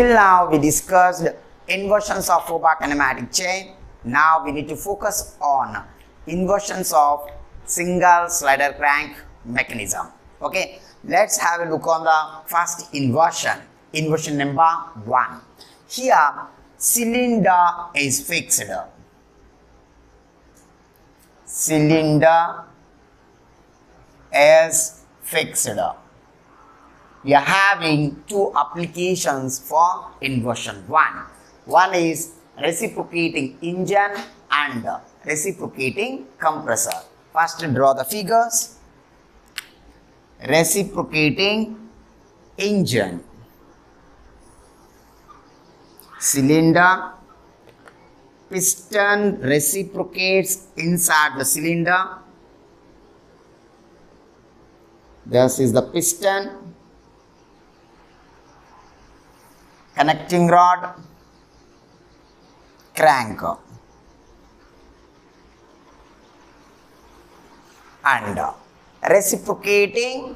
Till now we discussed inversions of four-bar kinematic chain. Now we need to focus on inversions of single slider crank mechanism. Okay, let's have a look on the first inversion. Inversion number 1. Here cylinder is fixed. Cylinder is fixed. We are having two applications for inversion. One is reciprocating engine and reciprocating compressor. First draw the figures. Reciprocating engine, cylinder, piston reciprocates inside the cylinder. This is the piston. Connecting rod, crank, and reciprocating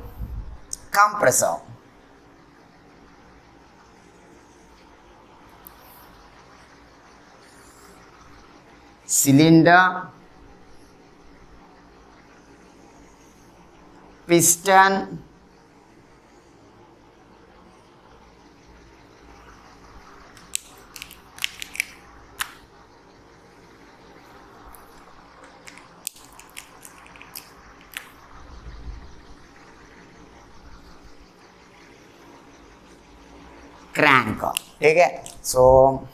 compressor. Cylinder, piston, crank. Okay, so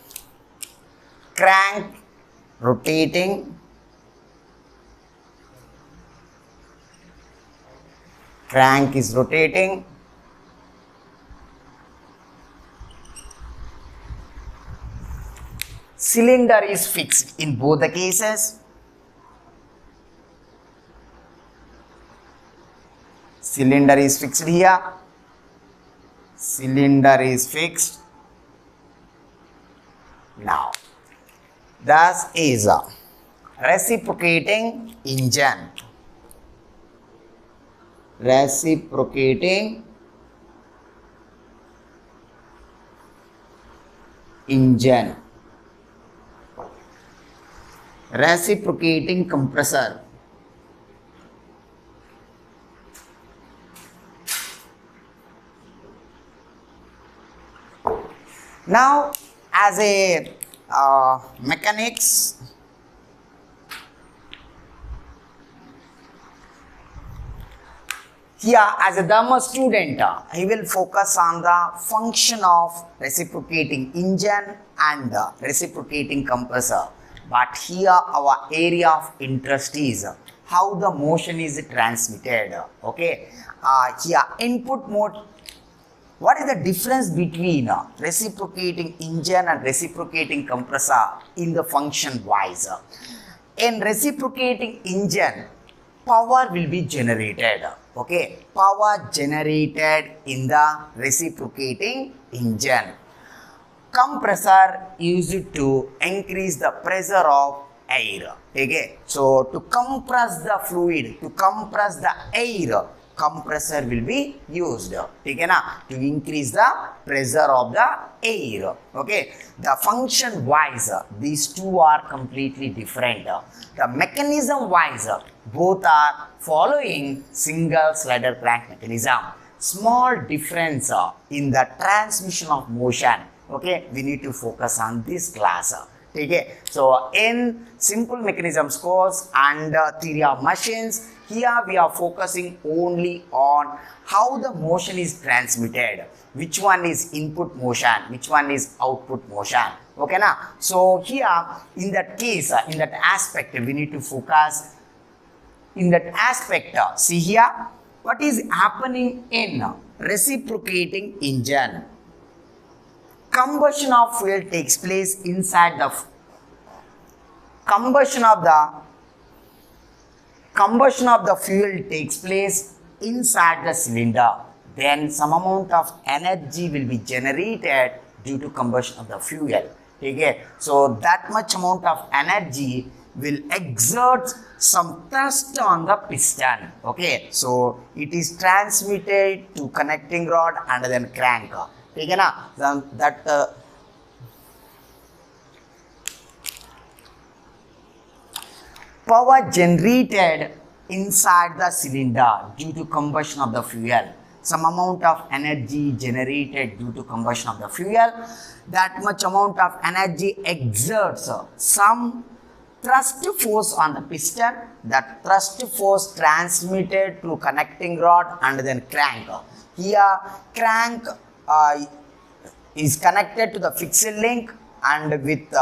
crank rotating, crank is rotating, cylinder is fixed in both the cases. Cylinder is fixed here. Cylinder is fixed. Now, thus is a reciprocating engine. Reciprocating engine. Reciprocating compressor. Now, as a mechanics, here as a Dharma student, he will focus on the function of reciprocating engine and reciprocating compressor. But here our area of interest is how the motion is transmitted. Okay, here input mode. What is the difference between reciprocating engine and reciprocating compressor in the function wise? In reciprocating engine, power will be generated. Okay, power generated in the reciprocating engine. Compressor used to increase the pressure of air. Okay, so to compress the fluid, to compress the air, compressor will be used, okay, to increase the pressure of the air. Okay, the function wise these two are completely different. The mechanism wise both are following single slider crank mechanism. Small difference in the transmission of motion. Okay, we need to focus on this class. Okay, so in simple mechanisms course and theory of machines, here we are focusing only on how the motion is transmitted, which one is input motion, which one is output motion. Okay, na? So here in that case, in that aspect, we need to focus in that aspect. See here, what is happening in reciprocating engine? Combustion of fuel takes place inside the combustion of the fuel takes place inside the cylinder. Then some amount of energy will be generated due to combustion of the fuel. Okay, so that much amount of energy will exert some thrust on the piston. Okay, so it is transmitted to connecting rod and then crank. ठीक है ना, that power generated inside the cylinder due to combustion of the fuel, some amount of energy generated due to combustion of the fuel, that much amount of energy exerts some thrust force on the piston, that thrust force transmitted to connecting rod and then crank. Here crank is connected to the fixed link and with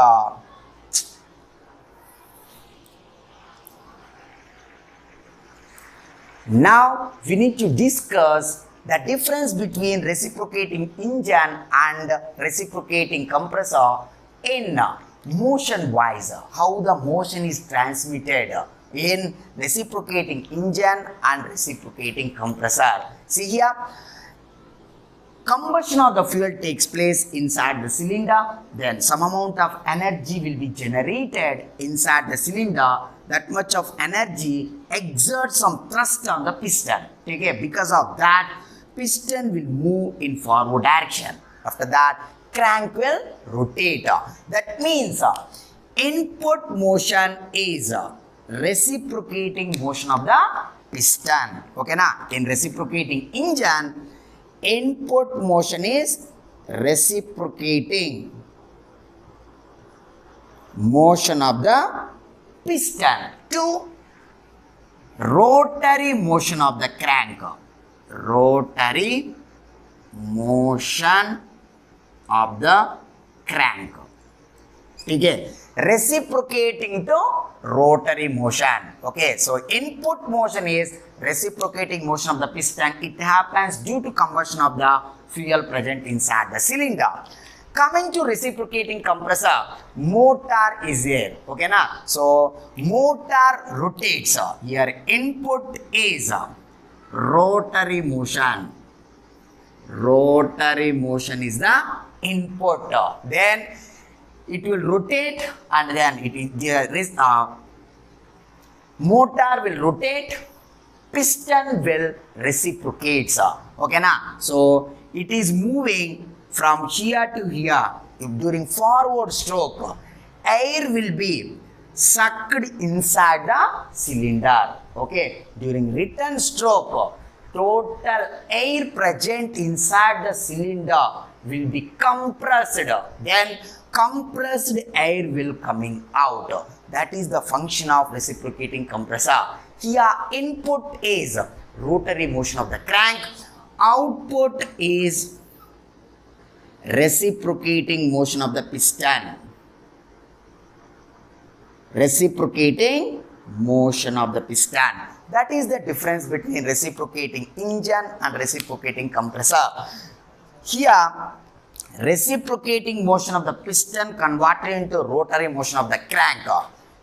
now we need to discuss the difference between reciprocating engine and reciprocating compressor in motion wise, how the motion is transmitted in reciprocating engine and reciprocating compressor. See here, combustion of the fuel takes place inside the cylinder, then some amount of energy will be generated inside the cylinder, that much of energy exerts some thrust on the piston. Okay, because of that piston will move in forward direction. After that crank will rotate. That means input motion is reciprocating motion of the piston. Okay na, in reciprocating engine input motion is reciprocating motion of the piston to rotary motion of the crank. Rotary motion of the crank. Okay, reciprocating to rotary motion. Okay, so input motion is reciprocating motion of the piston. It happens due to combustion of the fuel present inside the cylinder. Coming to reciprocating compressor, motor is here. Okay na, so motor rotates. Here input is rotary motion. Rotary motion is the input. Then it will rotate and then there is motor will rotate, piston will reciprocate. Okay na, so it is moving from here to here. During forward stroke, air will be sucked inside the cylinder. Okay, during return stroke, total air present inside the cylinder will be compressed. Then compressed air will coming out. That is the function of reciprocating compressor. Here input is rotary motion of the crank, output is reciprocating motion of the piston. Reciprocating motion of the piston. That is the difference between reciprocating engine and reciprocating compressor. Here reciprocating motion of the piston converted into rotary motion of the crank.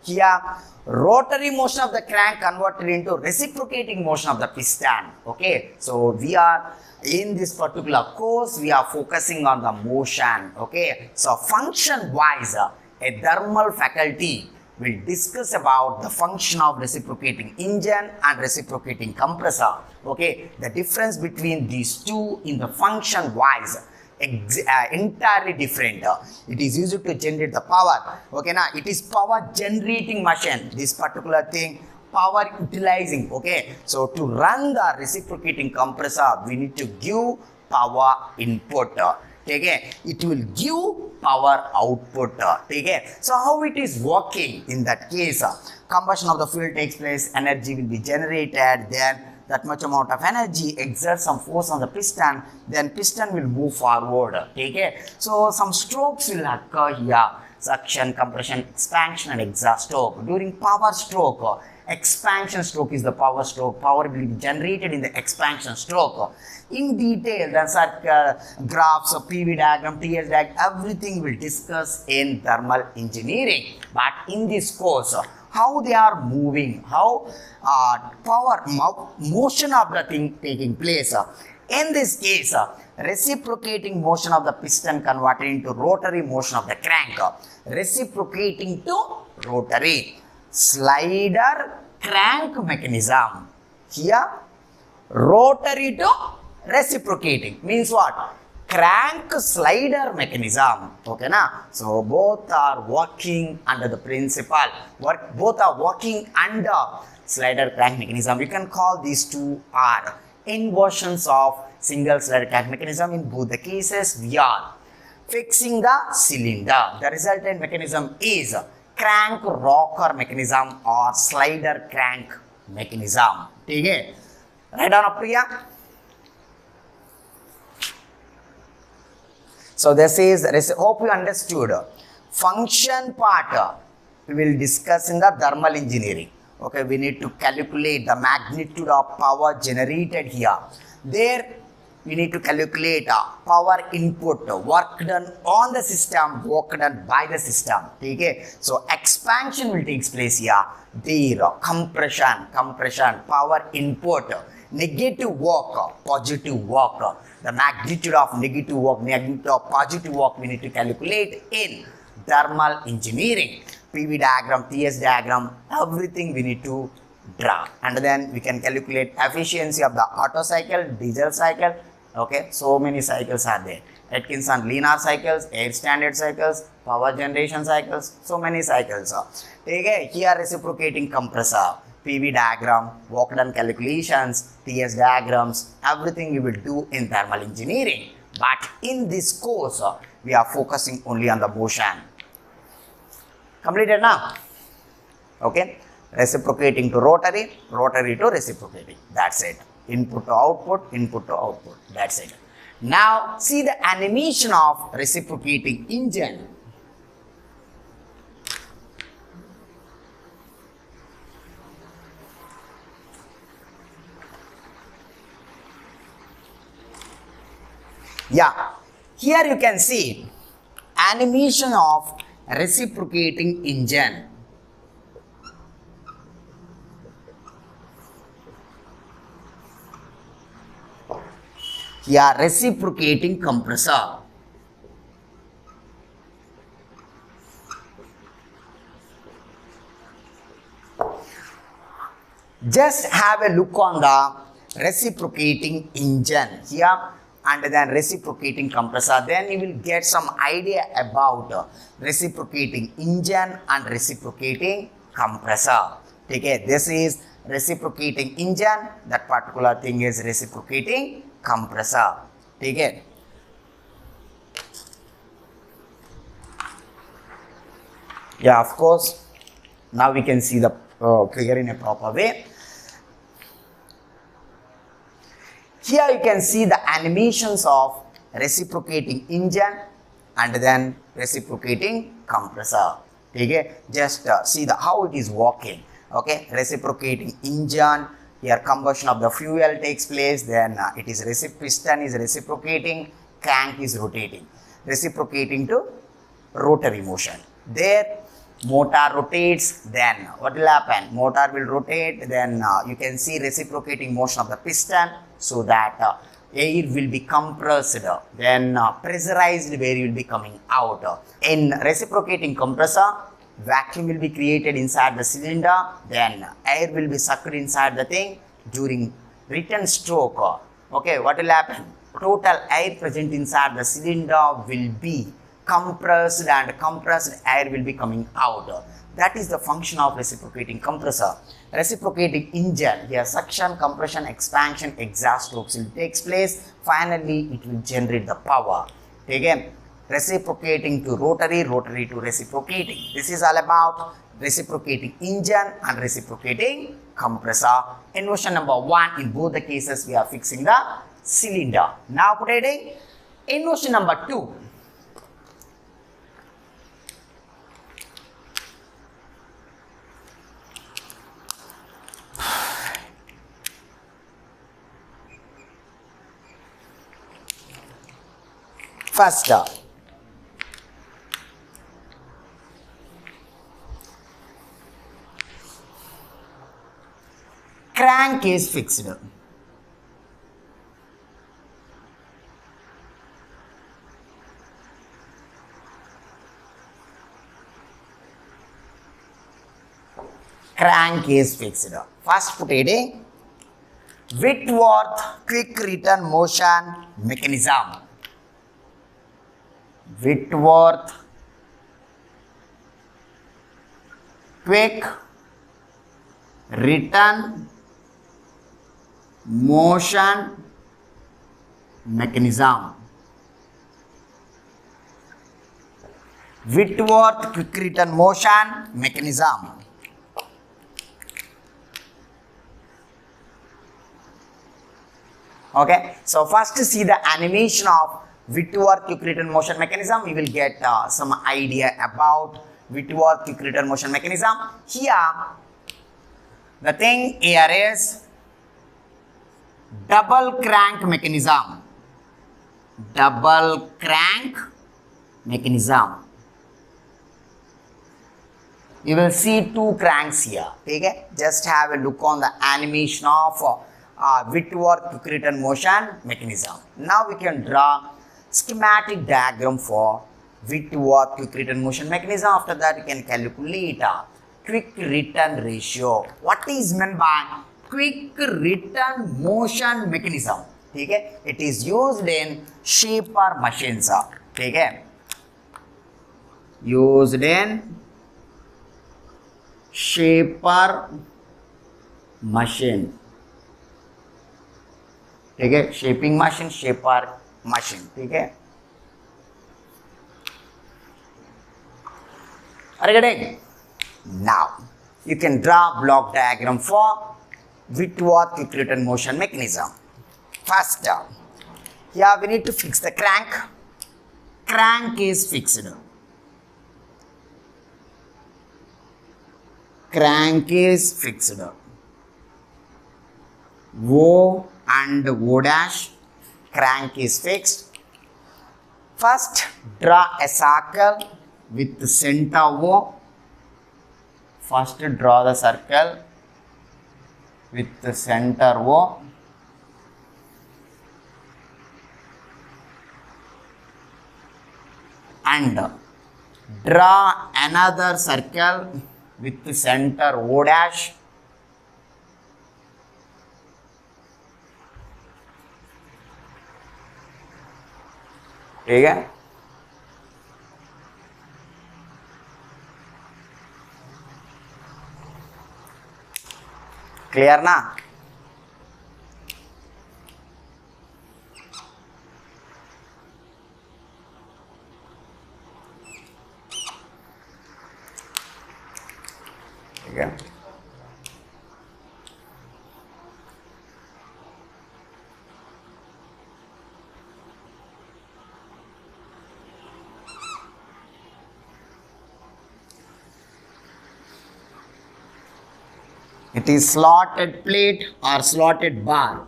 Here rotary motion of the crank converted into reciprocating motion of the piston. Okay, so we are in this particular course we are focusing on the motion. Okay, so function wise a thermal faculty will discuss about the function of reciprocating engine and reciprocating compressor. Okay, the difference between these two in the function wise entirely different. It is used to generate the power. Okay na, it is power generating machine, this particular thing, power utilizing. Okay, so to run the reciprocating compressor we need to give power input. Okay, it will give power output. Okay, so how it is working in that case, combustion of the fuel takes place, energy will be generated, then that much amount of energy exerts some force on the piston, then piston will move forward. Okay, so some strokes will occur here: suction, compression, expansion and exhaust stroke. During power stroke, expansion stroke is the power stroke. Power will be generated in the expansion stroke. In detail, the graphs, PV diagram, TS diagram, everything will discuss in thermal engineering. But in this course, how they are moving, how motion of the thing taking place. In this case, reciprocating motion of the piston converted into rotary motion of the crank. Reciprocating to rotary. Slider crank mechanism. Here, rotary to reciprocating means what? crank slider mechanism. Okay, na? So both are working under the principle. Both are working under slider crank mechanism. You can call these two are inversions of single slider crank mechanism. In both the cases, we are fixing the cylinder. The resultant mechanism is crank rocker mechanism or slider crank mechanism. Okay? Write down up here. So this is, hope you understood. Function part we will discuss in the thermal engineering. Okay, we need to calculate the magnitude of power generated here. There we need to calculate power input, work done on the system, work done by the system. Okay, so expansion will take place here. There compression, power input, negative work, positive work. The magnitude of negative work, magnitude of positive work we need to calculate in thermal engineering. PV diagram, TS diagram, everything we need to draw. And then we can calculate efficiency of the Otto cycle, diesel cycle. Okay, so many cycles are there. Atkinson linear cycles, air standard cycles, power generation cycles, so many cycles. Okay, here reciprocating compressor, PV diagram, work done calculations, TS diagrams, everything we will do in thermal engineering. But in this course, we are focusing only on the motion. Completed now? Okay. Reciprocating to rotary, rotary to reciprocating. That's it. Input to output, input to output. That's it. Now, see the animation of reciprocating engine. Yeah, here you can see animation of reciprocating engine. Here reciprocating compressor. Just have a look on the reciprocating engine here and then reciprocating compressor. Then you will get some idea about reciprocating engine and reciprocating compressor. Okay, this is reciprocating engine, that particular thing is reciprocating compressor. Okay. Yeah, of course. Now we can see the figure in a proper way. Here you can see the animations of reciprocating engine and then reciprocating compressor. Okay, just see the how it is working. Okay, reciprocating engine. Here combustion of the fuel takes place. Then it is piston is reciprocating, crank is rotating, reciprocating to rotary motion. There motor rotates, then what will happen? Motor will rotate, then you can see reciprocating motion of the piston, so that air will be compressed, then pressurized air will be coming out. In reciprocating compressor, vacuum will be created inside the cylinder, then air will be sucked inside the thing. During return stroke, okay, what will happen? Total air present inside the cylinder will be compressed and compressed air will be coming out. That is the function of reciprocating compressor. Reciprocating engine, here suction, compression, expansion, exhaust strokes will take place. Finally, it will generate the power. Again, reciprocating to rotary, rotary to reciprocating. This is all about reciprocating engine and reciprocating compressor. Inversion number 1, in both the cases we are fixing the cylinder. Now putting inversion number 2. First, crank is fixed. Crank is fixed. First put it Whitworth quick return motion mechanism. Whitworth quick return motion mechanism. Whitworth quick return motion mechanism. Okay, so first see the animation of Whitworth quick return motion mechanism. We will get some idea about Whitworth quick return motion mechanism. Here, the thing here is double crank mechanism. Double crank mechanism. You will see two cranks here. Okay? Just have a look on the animation of Whitworth quick return motion mechanism. Now we can draw schematic diagram for Whitworth quick return motion mechanism. After that, you can calculate quick return ratio. What is meant by quick return motion mechanism? Okay? It is used in shaper machines. Okay? Used in shaper machine. ठीक है, shaping machine, shaper machine. ठीक है, are you getting? Now you can draw block diagram for Whitworth quick return motion mechanism. First, here we need to fix the crank. Crank is fixed. Crank is fixed. O and O dash, crank is fixed. First, draw a circle with the center O. First, draw the circle with the center O. And draw another circle with the center O dash. ठीक है, clear ना? ठीक है, it is slotted plate or slotted bar.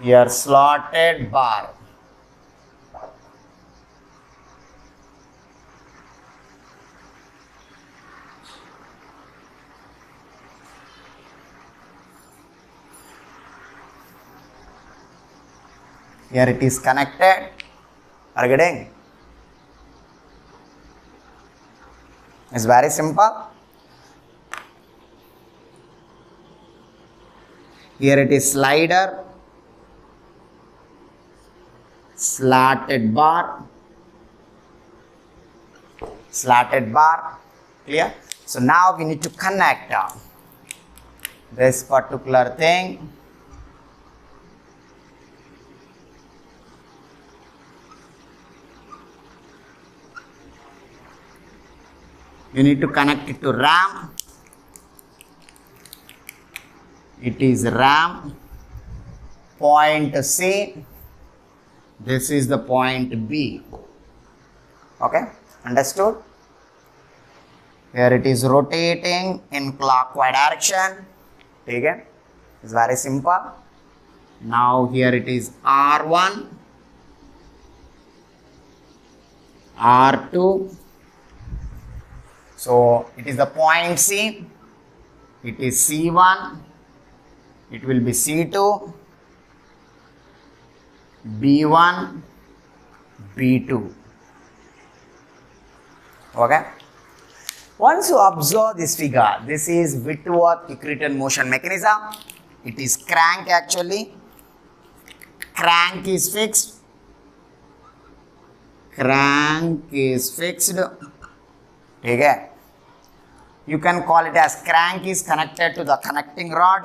Here slotted bar. Here it is connected. Are you getting? It's very simple. Here it is slider, slatted bar, slatted bar. Clear? So now we need to connect this particular thing. You need to connect it to RAM. It is RAM. Point C. This is the point B. Okay, understood? Here it is rotating in clockwise direction. Okay, it's very simple. Now here it is R1, R2. So it is the point C, it is C1, it will be C2, B1, B2. Okay. Once you observe this figure, this is Whitworth quick return motion mechanism. It is crank actually. crank is fixed. Crank is fixed. Okay. You can call it as crank is connected to the connecting rod.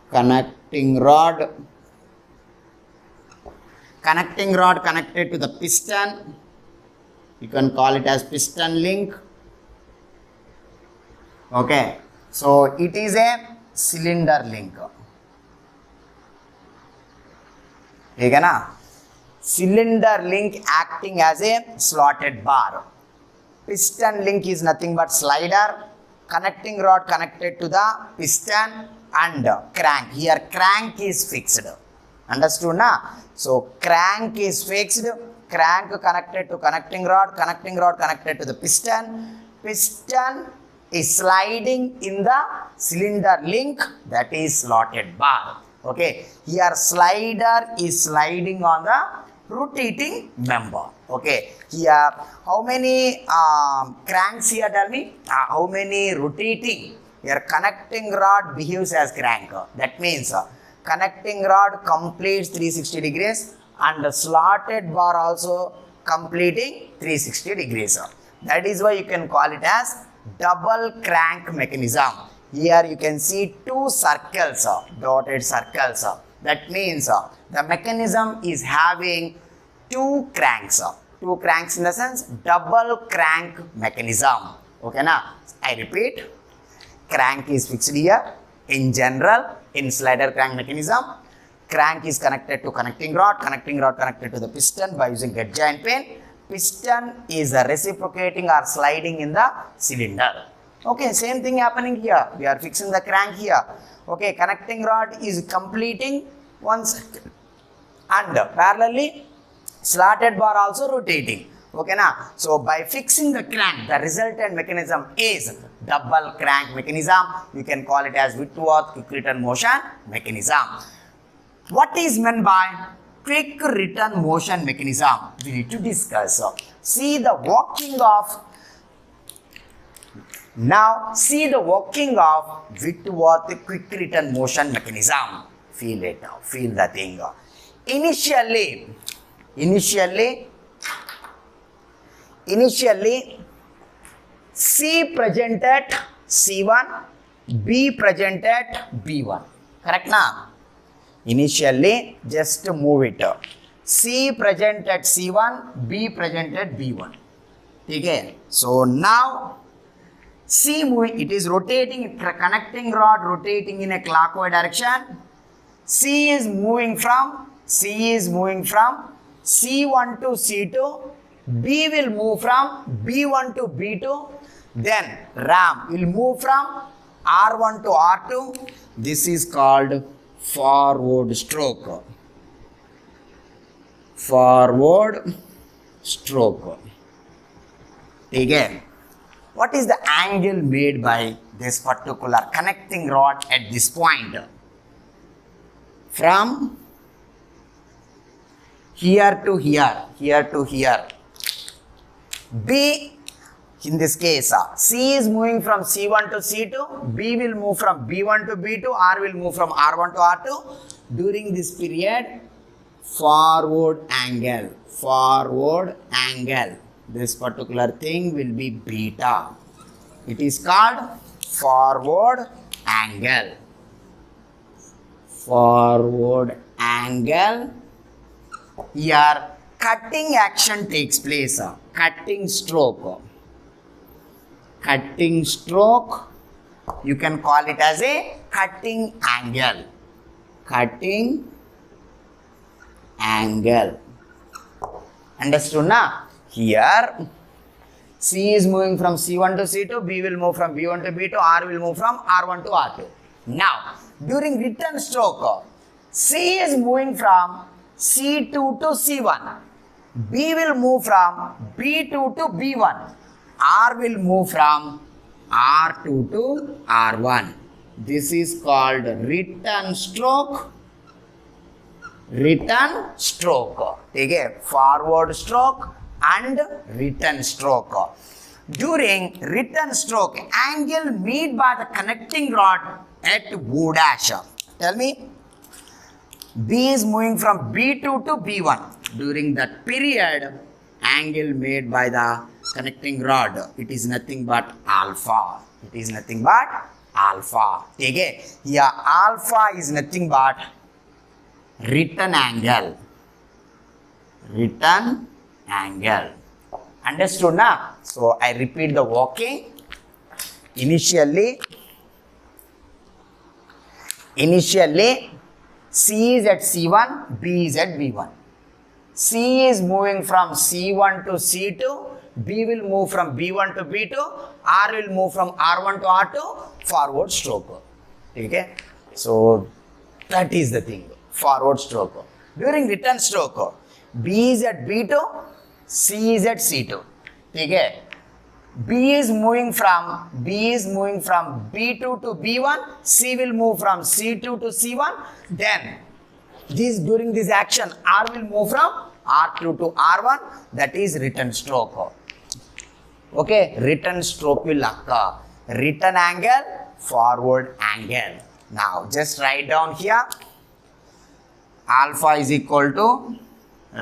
Connecting rod. Connecting rod connected to the piston. You can call it as piston link. Okay. So it is a cylinder link. Okay na? Cylinder link acting as a slotted bar. Piston link is nothing but slider. Connecting rod connected to the piston and crank. Here crank is fixed. Understood na? So crank is fixed. Crank connected to connecting rod connected to the piston. Piston is sliding in the cylinder link, that is slotted bar. Okay. Here slider is sliding on the rotating member. Okay. Here how many cranks here, tell me? How many rotating? Here connecting rod behaves as crank. That means connecting rod completes 360 degrees and the slotted bar also completing 360 degrees. That is why you can call it as double crank mechanism. Here you can see two circles, dotted circles. That means the mechanism is having two cranks. Two cranks in the sense double crank mechanism. Okay na? I repeat, crank is fixed here. In general, in slider crank mechanism, crank is connected to connecting rod connected to the piston by using head joint pin. Piston is reciprocating or sliding in the cylinder. Okay, same thing happening here. We are fixing the crank here. Okay, connecting rod is completing one cycle and parallelly slotted bar also rotating. Okay na? So by fixing the crank, the resultant mechanism is double crank mechanism. You can call it as Whitworth quick return motion mechanism. What is meant by quick return motion mechanism? We need to discuss. See the working of Whitworth quick return motion mechanism. Feel it, feel the thing. Initially C present at C1, B present at B1. Correct na? Initially, just move it. C present at C1, B present at B1. Okay. So now C moving, it is rotating, connecting rod rotating in a clockwise direction. C is moving from C1 to C2. B will move from B1 to B2. Then ram will move from R1 to R2. This is called forward stroke. Forward stroke. Again, what is the angle made by this particular connecting rod at this point? From here to here. B, in this case, C is moving from C1 to C2, B will move from B1 to B2, R will move from R1 to R2. During this period, forward angle, this particular thing will be beta. It is called forward angle. Forward angle. Here, cutting action takes place. Cutting stroke. Cutting stroke. You can call it as a cutting angle. Cutting angle. Understood na? Here, C is moving from C1 to C2, B will move from B1 to B2, R will move from R1 to R2. Now, during return stroke, C is moving from C2 to C1. B will move from B2 to B1. R will move from R2 to R1. This is called return stroke. Return stroke. Okay, forward stroke and return stroke. During return stroke, angle made by the connecting rod at O dash. Tell me. B is moving from B2 to B1. During that period, angle made by the connecting rod, it is nothing but alpha. It is nothing but alpha. Okay? Here alpha is nothing but written angle. Written angle. Understood now? So I repeat the working. Initially, C is at C1, B is at B1. C is moving from C1 to C2, B will move from B1 to B2, R will move from R1 to R2, forward stroke. Okay? So that is the thing, forward stroke. During return stroke, B is at B2, C is at C2. Okay? B is moving from B2 to B1, C will move from C2 to C1, then during this action R will move from R2 to R1, that is return stroke. Okay, return stroke will occur. Return angle, forward angle. Now just write down here, alpha is equal to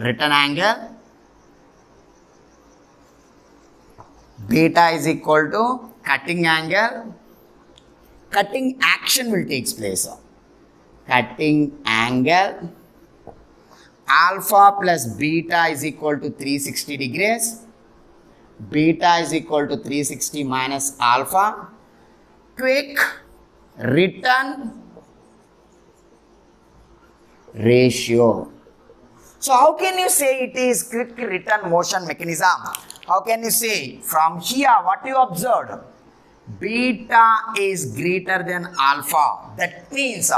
return angle, beta is equal to cutting angle. Cutting action will take place. Cutting angle, alpha plus beta is equal to 360 degrees. Beta is equal to 360 minus alpha. Quick return ratio. So how can you say it is quick return motion mechanism? How can you say? From here, what you observed? Beta is greater than alpha. That means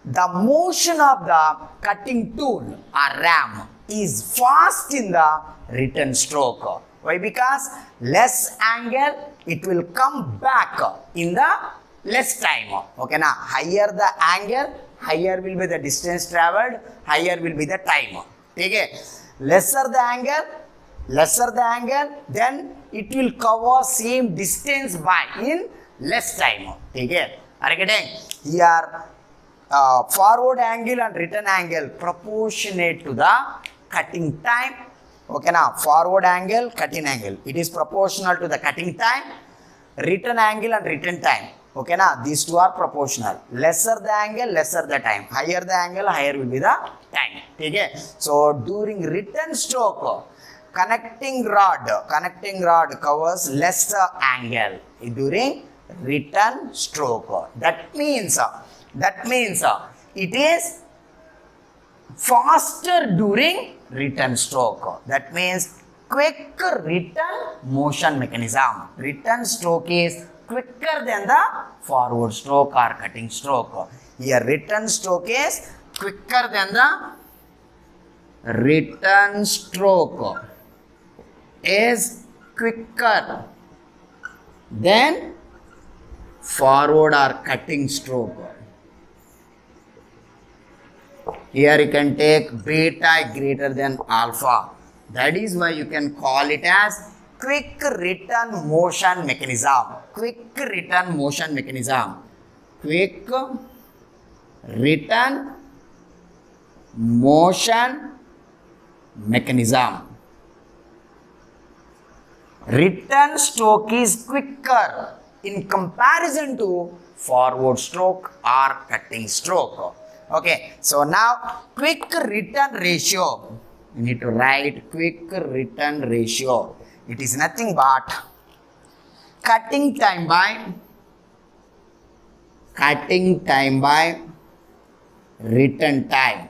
the motion of the cutting tool or ram is fast in the return stroke. Why? Because less angle, it will come back in the less time. Okay, now higher the angle, higher will be the distance traveled, higher will be the time. Okay, lesser the angle, then it will cover same distance by in less time. Okay, are you getting? Here, forward angle and return angle proportionate to the cutting time. Okay, now forward angle, cutting angle, it is proportional to the cutting time. Return angle and return time. Okay, now these two are proportional. Lesser the angle, lesser the time. Higher the angle, higher will be the time. Okay, so during return stroke, connecting rod covers lesser angle during return stroke. That means it is faster during return stroke. That means quick return motion mechanism. Return stroke is quicker than the forward stroke or cutting stroke. Here return stroke is quicker than the return stroke is quicker than forward or cutting stroke. Here you can take beta greater than alpha. That is why you can call it as quick return motion mechanism. Quick return motion mechanism. Quick return motion mechanism. Return stroke is quicker in comparison to forward stroke or cutting stroke. Okay, so now quick return ratio. You need to write quick return ratio. It is nothing but cutting time by return time.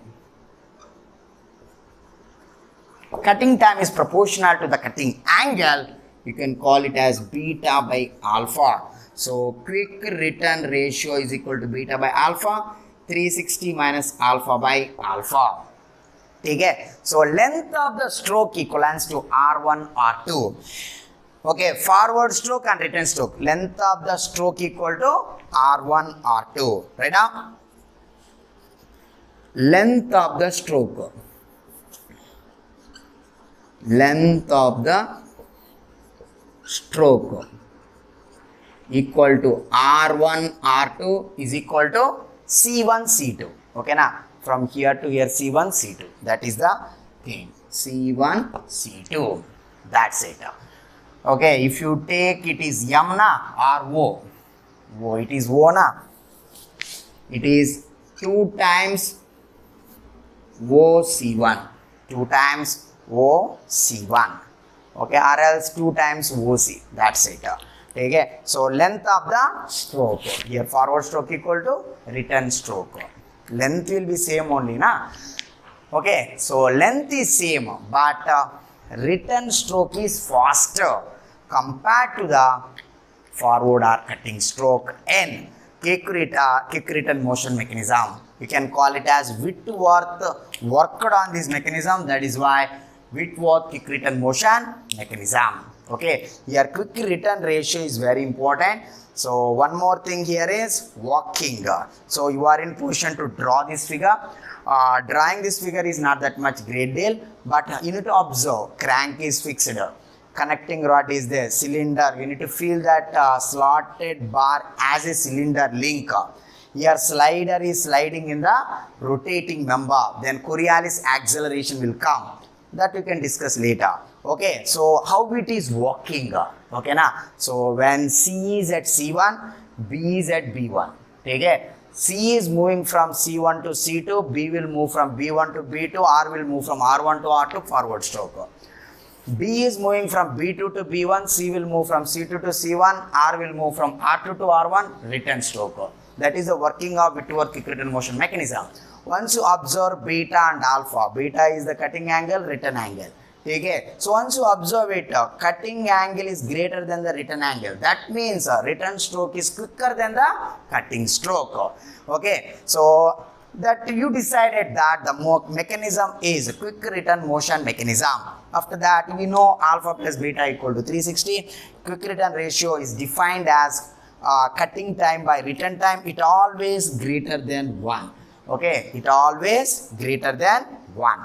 Cutting time is proportional to the cutting angle. You can call it as beta by alpha. So quick return ratio is equal to beta by alpha. 360 minus alpha by alpha. Okay, so length of the stroke equivalents to R1, R2. Okay, forward stroke and return stroke. Length of the stroke equal to R1, R2. Right now? Length of the stroke. Length of the stroke equal to R1, R2 is equal to C1, C2. Okay, now from here to here C1, C2. That is the thing. C1, C2. That's it. Okay, if you take it is M na or O. O, it is O na. It is 2 times OC1. 2 times OC1. Okay, or else 2 times OC. That's it. Okay, so length of the stroke. Here forward stroke equal to return stroke. Length will be same only, na? Okay, so length is same, but return stroke is faster compared to the forward or cutting stroke in quick return motion mechanism. You can call it as Whitworth worked on this mechanism. That is why Whitworth quick return motion mechanism. Okay, here quick return ratio is very important. So one more thing here is walking. So you are in position to draw this figure. Drawing this figure is not that much great deal, but you need to observe crank is fixed, connecting rod is there, cylinder, you need to feel that slotted bar as a cylinder link. Here slider is sliding in the rotating member, then Coriolis acceleration will come. That we can discuss later. Okay, so how it is working? Okay, na? So when C is at C1, B is at B1. Okay, C is moving from C1 to C2, B will move from B1 to B2, R will move from R1 to R2, forward stroke. B is moving from B2 to B1, C will move from C2 to C1, R will move from R2 to R1, return stroke. That is the working of Whitworth quick return motion mechanism. Once you observe beta and alpha, beta is the cutting angle, return angle. Okay, so once you observe it, cutting angle is greater than the return angle. That means return stroke is quicker than the cutting stroke. Okay, so that you decided that the mechanism is quick return motion mechanism. After that, we know alpha plus beta equal to 360. Quick return ratio is defined as cutting time by return time. It always greater than 1. Okay, it always greater than 1.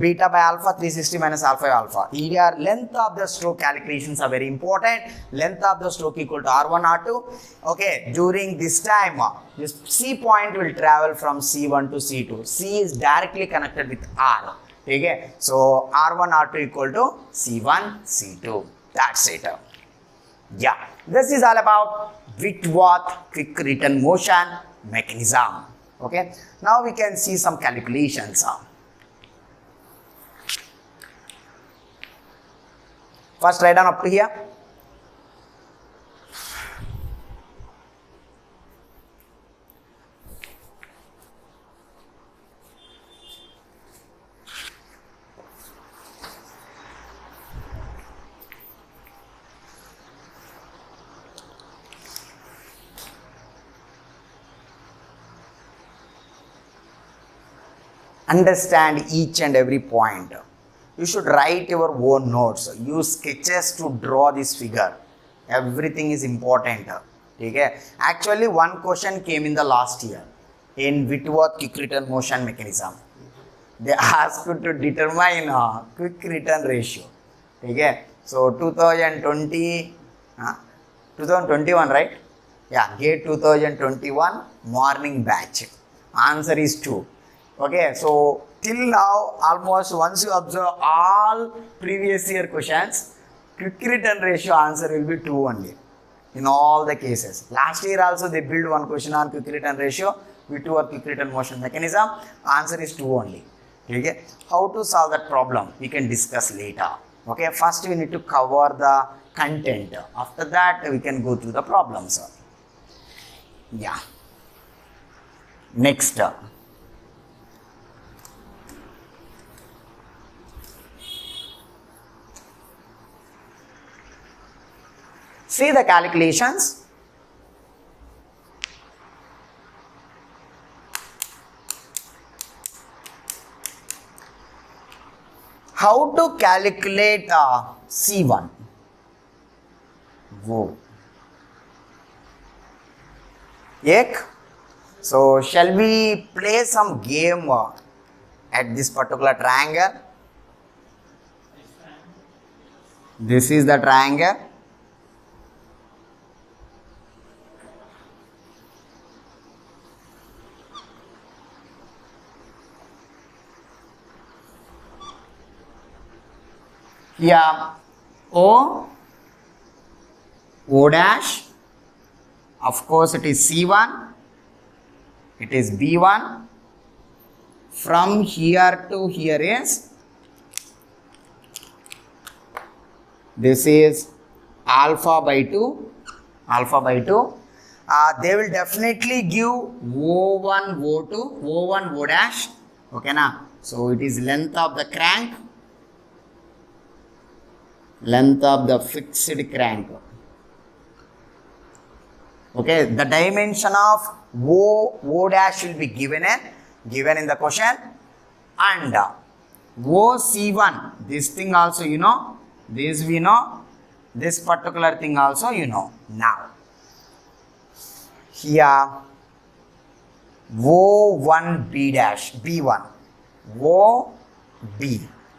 Beta by alpha, 360 minus alpha by alpha. Here length of the stroke calculations are very important. Length of the stroke equal to R1, R2. Okay, during this time, this C point will travel from C1 to C2. C is directly connected with R. Okay, so R1, R2 equal to C1, C2. That's it. Yeah, this is all about Whitworth quick return motion mechanism. Okay, now we can see some calculations. First write down up to here. Understand each and every point. You should write your own notes. Use sketches to draw this figure. Everything is important. Okay? Actually, one question came in the last year in Whitworth quick return motion mechanism. They asked you to determine quick return ratio. Okay? So 2020, 2021, right? Yeah, GATE 2021 morning batch. Answer is 2. Okay, so till now, almost once you observe all previous year questions, quick return ratio answer will be 2 only in all the cases. Last year also they built one question on quick return ratio, Whitworth quick return motion mechanism, answer is 2 only. Okay, how to solve that problem we can discuss later. Okay, first we need to cover the content. After that we can go through the problems. Yeah. Next. See the calculations. How to calculate C1? Whoa. Ek. So shall we play some game at this particular triangle? This is the triangle. Here O, O dash, of course it is C1, it is B1. From here to here is, this is alpha by 2, alpha by 2. They will definitely give O1, O2, O1, O dash. Okay, na? So it is length of the crank, length of the fixed crank. Okay, the dimension of O dash will be given in the question, and OC1, this thing also you know, this we know, this particular thing also you know. Now here O1B dash, B1,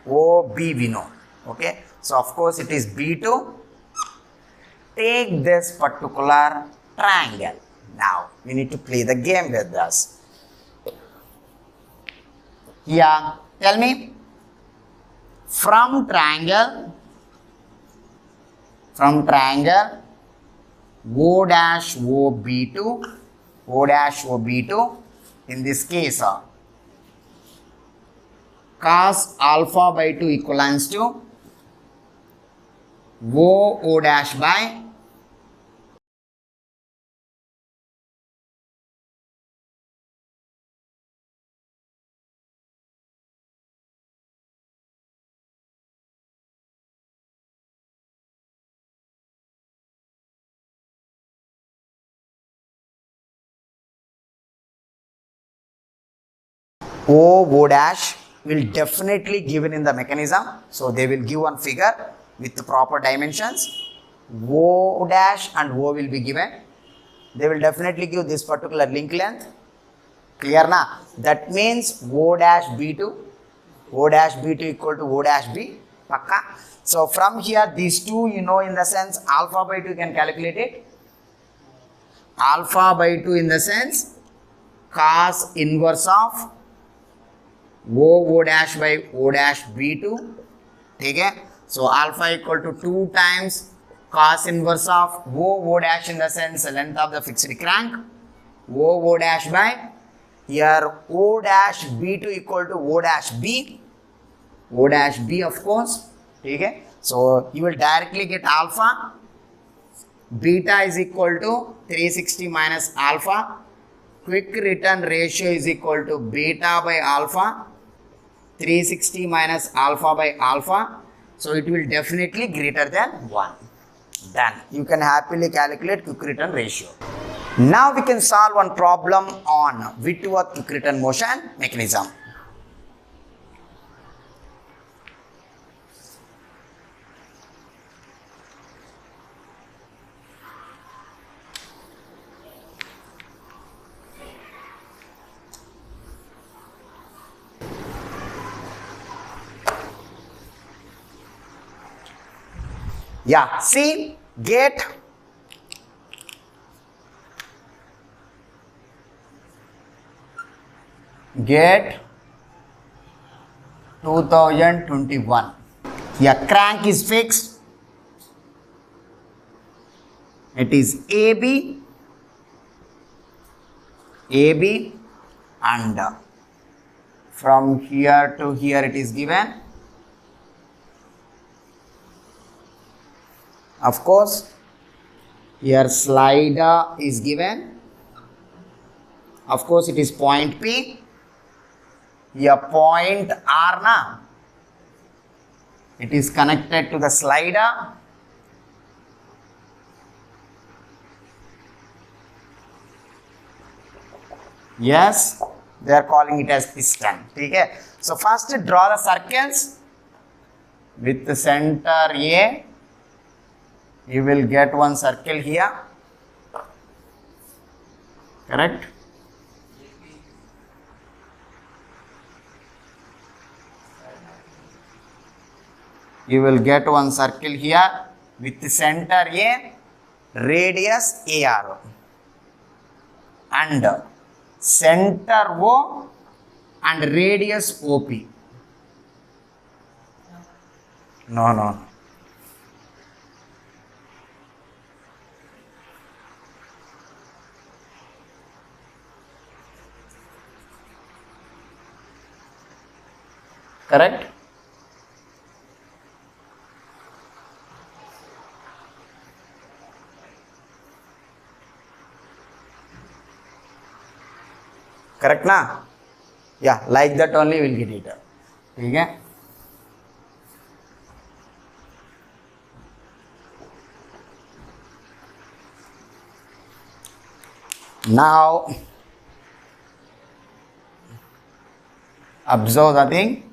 OB we know. Okay, so of course it is B2. Take this particular triangle. Now we need to play the game with us. Here, tell me, from triangle O dash OB2, O dash OB2, in this case cos alpha by 2 equals to O dash by O dash will definitely given in the mechanism. So they will give one figure with the proper dimensions. O dash and O will be given. They will definitely give this particular link length. Clear na? That means O dash B2 equal to O dash B. Pakka. So from here these two you know, in the sense alpha by 2 you can calculate it. Alpha by 2 in the sense cos inverse of O dash by O dash B2. Okay? So alpha equal to 2 times cos inverse of O dash, in the sense length of the fixed crank, O dash by here O dash B2 equal to O dash B, of course. Okay? So you will directly get alpha, beta is equal to 360 minus alpha, quick return ratio is equal to beta by alpha, 360 minus alpha by alpha. So it will definitely greater than 1. Done. You can happily calculate quick return ratio. Now we can solve one problem on Whitworth quick return motion mechanism. Yeah, see, get 2021. Yeah, crank is fixed. It is AB, and from here to here it is given. Of course, here slider is given. Of course, it is point P. Here point R na. It is connected to the slider. Yes, they are calling it as piston. Okay. So first draw the circles with the center A. You will get one circle here. Correct? You will get one circle here with the center A, radius AR, and center O and radius OP. No, no. Correct? Correct na? Yeah, like that only we'll get it. Okay? Now, observe the thing.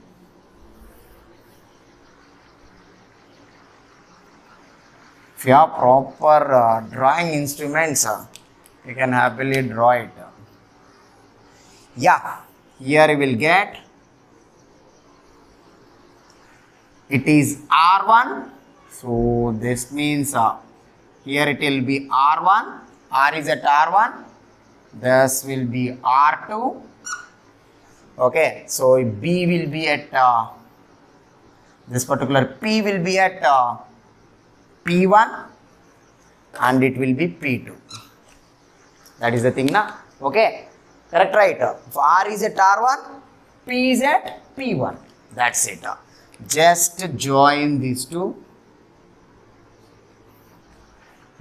If you have proper drawing instruments, you can happily draw it. Yeah, here you will get it is R1. So this means here it will be R1. R is at R1. This will be R2. Okay, so B will be at this particular P will be at P1 and it will be P2. That is the thing na? Okay, correct, right? If R is at R1, P is at P1. That's it. Just join these two.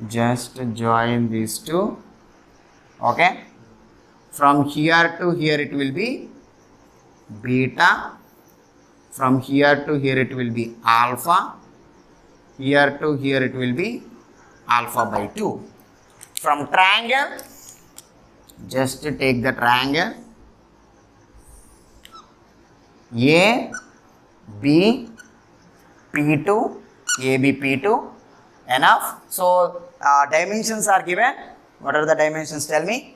Just join these two. Okay, from here to here it will be beta. From here to here it will be alpha. Here to here it will be alpha by 2. From triangle, just take the triangle A, B, P2, AB, P2, enough. So, dimensions are given. What are the dimensions? Tell me.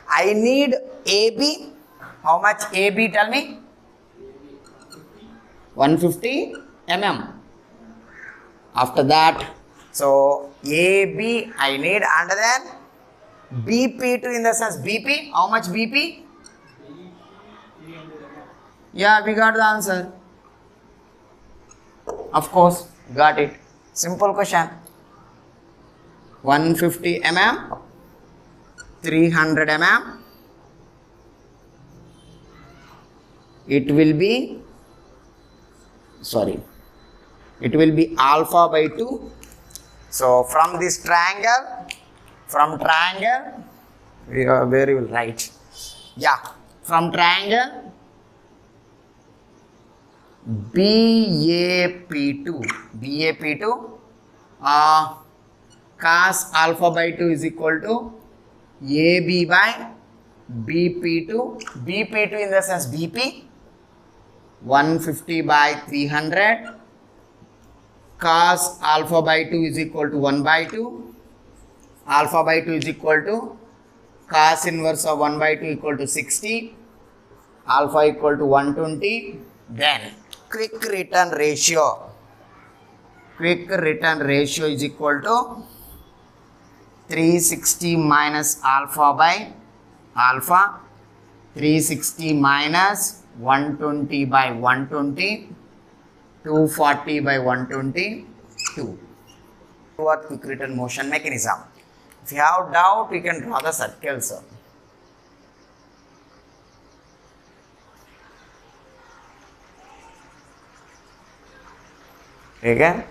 I need AB. How much AB? Tell me. 150 mm. After that, so AB I need, and then BP2 in the sense BP. How much BP? Yeah, we got the answer. Of course, got it. Simple question. 150 mm, 300 mm. It will be, it will be alpha by 2. So from this triangle, where you will write? Yeah, from triangle BAP2, cos alpha by 2 is equal to AB by BP2. BP2 in the sense BP, 150 by 300. Cos alpha by 2 is equal to 1 by 2. Alpha by 2 is equal to cos inverse of 1 by 2 equal to 60. Alpha equal to 120. Then quick return ratio. Quick return ratio is equal to 360 minus alpha by alpha. 360 minus 120 by 120. 240 by 122. What quick return motion mechanism. If you have doubt, you can draw the circles. Okay.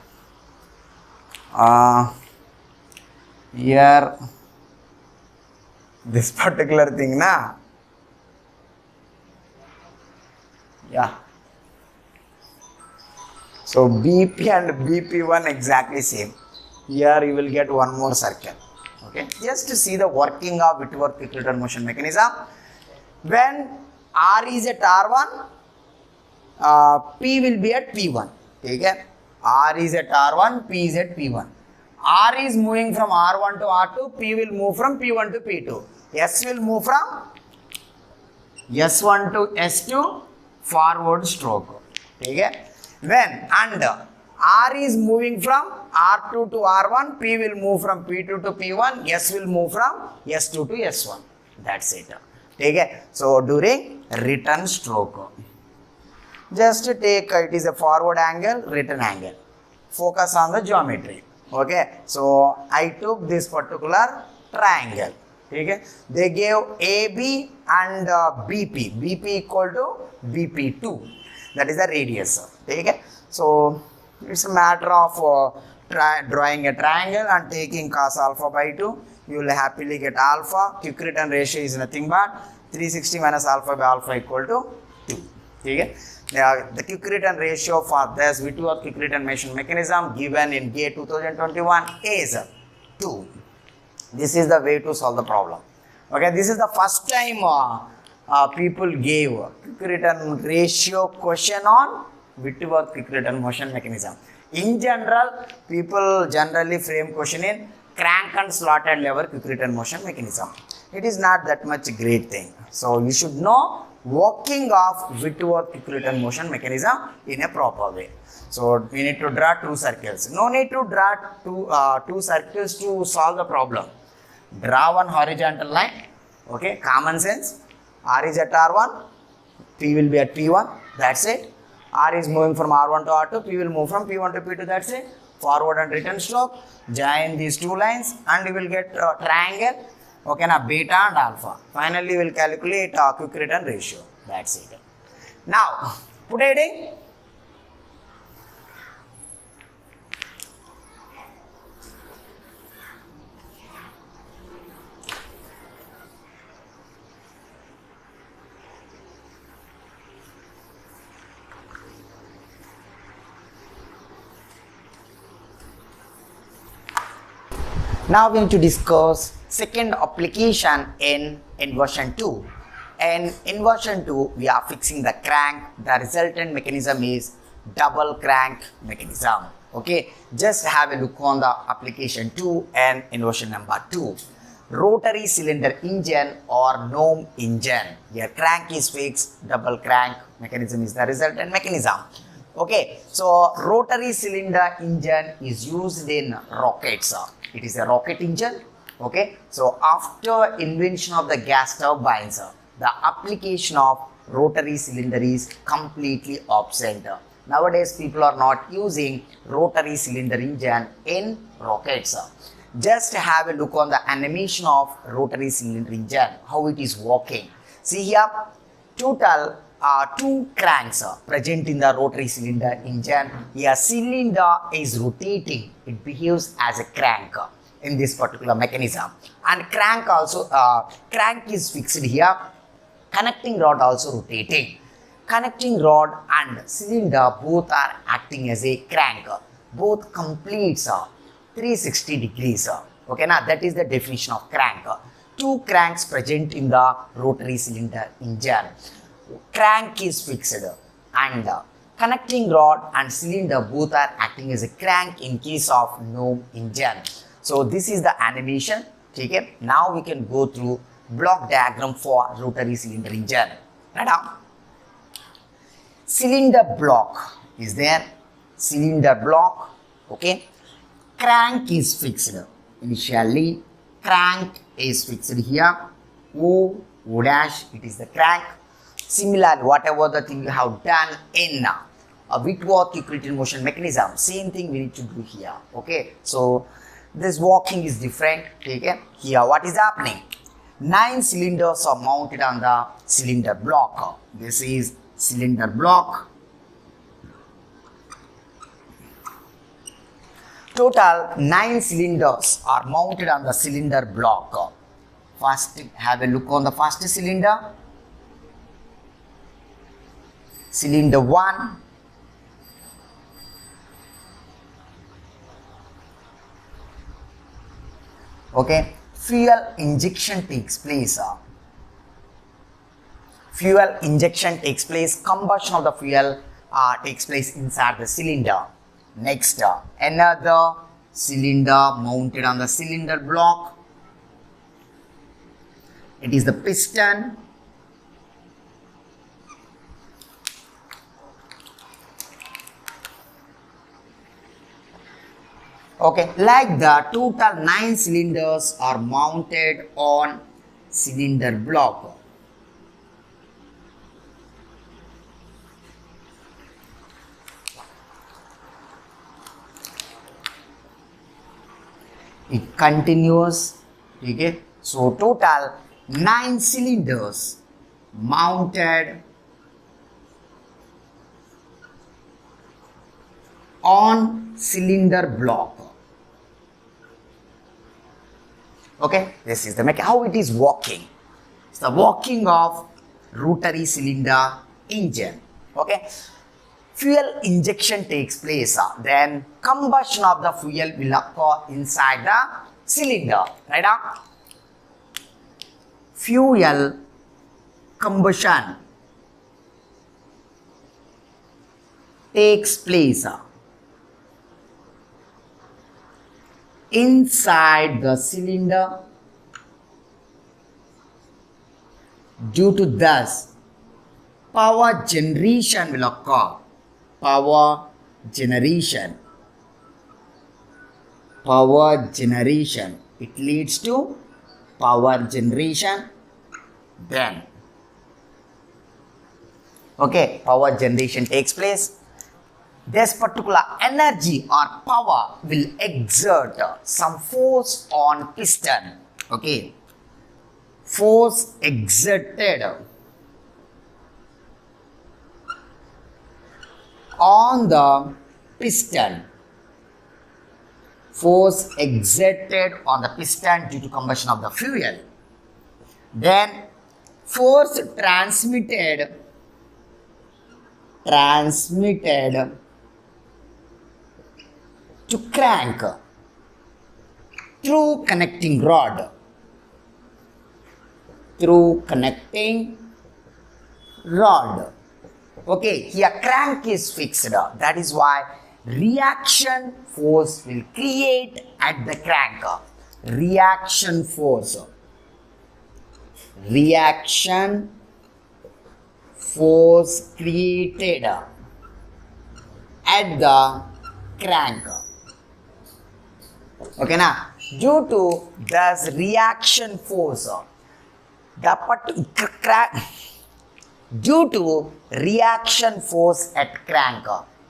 Here, this particular thing, na? Yeah. So BP and BP1 exactly same. Here you will get one more circle. Okay. Just to see the working of Whitworth quick return motion mechanism. When R is at R1, P will be at P1. Okay. R is at R1, P is at P1. R is moving from R1 to R2, P will move from P1 to P2. S will move from S1 to S2 forward stroke. Okay. When and R is moving from R2 to R1, P will move from P2 to P1, S will move from S2 to S1. That's it. Okay. So during return stroke. Just take it is a forward angle, return angle. Focus on the geometry. Okay, so I took this particular triangle. Okay, they gave AB and BP. BP equal to BP2. That is the radius. Okay, so it's a matter of drawing a triangle and taking cos alpha by 2. You will happily get alpha. Quick return ratio is nothing but 360 minus alpha by alpha equal to 2. Okay. The quick return ratio for this Whitworth quick return mechanism given in GATE 2021 is 2. This is the way to solve the problem. Okay, this is the first time people gave quick return ratio question on Whitworth quick return motion mechanism. In general, people generally frame question in crank and slotted lever quick return motion mechanism. It is not that much great thing. So you should know working of Whitworth quick return motion mechanism in a proper way. So we need to draw two circles. No need to draw two circles to solve the problem. Draw one horizontal line. Okay, common sense. R is at R1, P will be at P1. That's it. R is moving from R1 to R2, P will move from P1 to P2. That's it. Forward and return stroke. Join these two lines and you will get a triangle. Okay, now beta and alpha. Finally, we will calculate quick return ratio. That's it. Now, put heading. Now we need to discuss second application in inversion 2. In inversion 2, we are fixing the crank. The resultant mechanism is double crank mechanism. Okay, just have a look on the application 2 and inversion number 2. Rotary cylinder engine or gnome engine. Here crank is fixed, double crank mechanism is the resultant mechanism. Okay, so rotary cylinder engine is used in rockets. It is a rocket engine. Okay, so after invention of the gas turbines, the application of rotary cylinder is completely absent. Nowadays, people are not using rotary cylinder engine in rockets. Just have a look on the animation of rotary cylinder engine, how it is working. See here, total two cranks present in the rotary cylinder engine. Here, cylinder is rotating. It behaves as a crank in this particular mechanism. And crank also, crank is fixed here. Connecting rod also rotating. Connecting rod and cylinder both are acting as a crank. Both completes 360 degrees. Okay, now that is the definition of crank. Two cranks present in the rotary cylinder engine. Crank is fixed and connecting rod and cylinder both are acting as a crank in case of gnome engine. So this is the animation. Okay, now we can go through block diagram for rotary cylinder engine. Now, cylinder block is there. Cylinder block. Okay, crank is fixed. Initially, crank is fixed here. O dash, it is the crank. Similarly, whatever the thing we have done in a Whitworth quick return motion mechanism, same thing we need to do here. Okay, so this working is different. Okay, here what is happening? 9 cylinders are mounted on the cylinder block. This is cylinder block. Total 9 cylinders are mounted on the cylinder block. First, have a look on the first cylinder. Cylinder 1. Okay, fuel injection takes place. Fuel injection takes place. Combustion of the fuel takes place inside the cylinder. Next, another cylinder mounted on the cylinder block. It is the piston. Okay, like the total 9 cylinders are mounted on cylinder block. it continues. ठीक है, so total 9 cylinders mounted on cylinder block. Okay, this is the how it is working. It's the working of rotary cylinder engine. Okay, fuel injection takes place, then combustion of the fuel will occur inside the cylinder, right? Fuel combustion takes place inside the cylinder. Due to this, power generation will occur. Power generation. It leads to power generation. Then, okay, power generation takes place. This particular energy or power will exert some force on piston. Okay, force exerted on the piston. Force exerted on the piston due to combustion of the fuel. Then force transmitted to crank through connecting rod. Okay, here crank is fixed. That is why reaction force will create at the crank. Reaction force created at the crank. Okay, now due to this reaction force, due to reaction force at crank,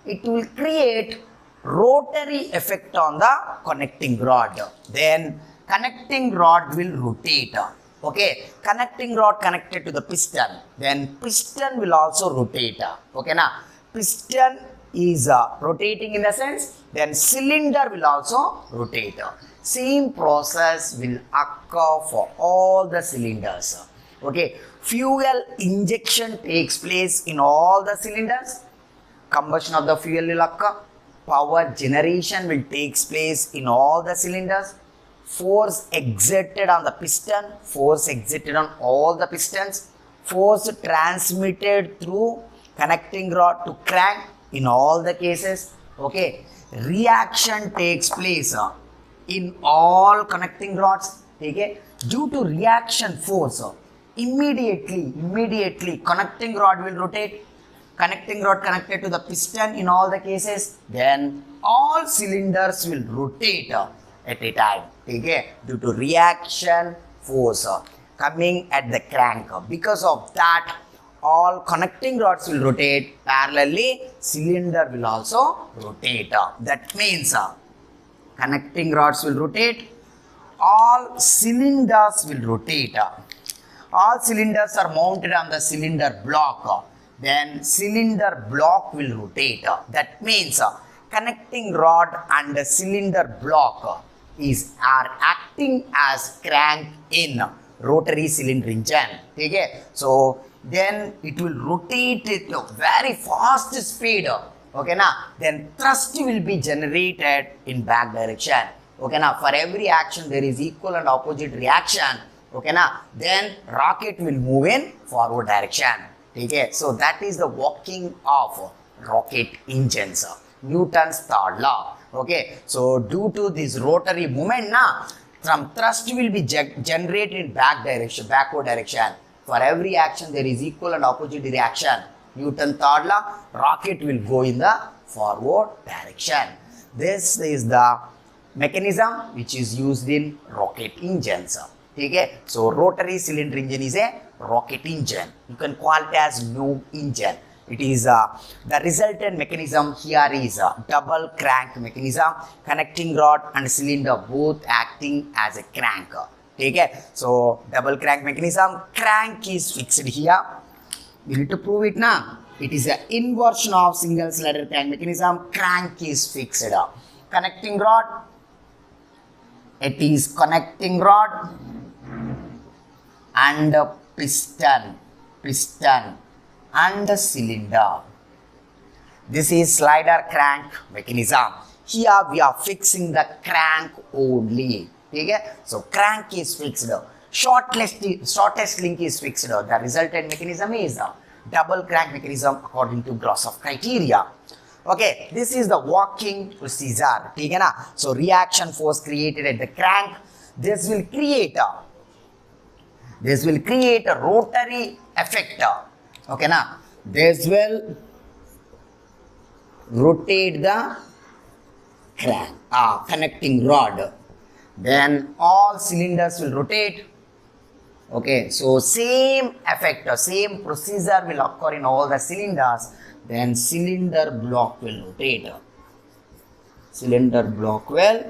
it will create rotary effect on the connecting rod. Then connecting rod will rotate. Okay, connecting rod connected to the piston, then piston will also rotate. Okay, now piston is rotating in the sense, then cylinder will also rotate. Same process will occur for all the cylinders. Okay, fuel injection takes place in all the cylinders. Combustion of the fuel will occur. Power generation will take place in all the cylinders. Force exerted on the piston, force exerted on all the pistons. Force transmitted through connecting rod to crank in all the cases. Okay, reaction takes place in all connecting rods. Okay, due to reaction force, immediately connecting rod will rotate. Connecting rod connected to the piston in all the cases, then all cylinders will rotate at a time. Okay, due to reaction force coming at the crank. Because of that, all connecting rods will rotate parallelly, cylinder will also rotate. That means connecting rods will rotate, all cylinders will rotate. All cylinders are mounted on the cylinder block. Then cylinder block will rotate. That means connecting rod and the cylinder block are acting as crank in rotary cylinder engine. Okay, so then it will rotate at a very fast speed. Okay, now then thrust will be generated in back direction. Okay, now for every action there is equal and opposite reaction. Okay, now then rocket will move in forward direction. Okay, so that is the working of rocket engines. Newton's third law. Okay, so due to this rotary movement, some thrust will be generated in backward direction. For every action there is equal and opposite reaction. Newton's third law, rocket will go in the forward direction. This is the mechanism which is used in rocket engines. Okay, so rotary cylinder engine is a rocket engine. You can call it as new engine. It is the resultant mechanism here is a double crank mechanism, connecting rod and cylinder both acting as a crank. Okay, so double crank mechanism, crank is fixed here. We need to prove it now. It is an inversion of single slider crank mechanism, crank is fixed. Connecting rod, it is connecting rod and piston and cylinder. This is slider crank mechanism. Here we are fixing the crank only. Okay? So crank is fixed. Shortest link is fixed. The resultant mechanism is double crank mechanism according to Grashof criteria. Okay, this is the working procedure. Okay, na? So reaction force created at the crank. This will create a rotary effect. Okay, na? This will rotate the crank, connecting rod. Then all cylinders will rotate. Okay, so same effect, same procedure will occur in all the cylinders. Then cylinder block will rotate. Cylinder block will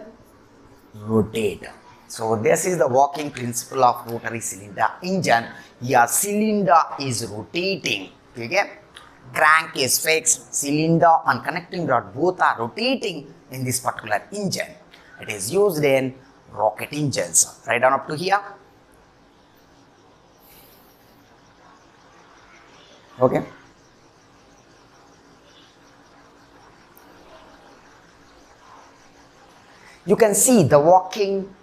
rotate. So this is the working principle of rotary cylinder engine. Here cylinder is rotating. Okay, crank is fixed, cylinder and connecting rod both are rotating in this particular engine. It is used in rocket engines. Right down up to here. Okay. You can see the working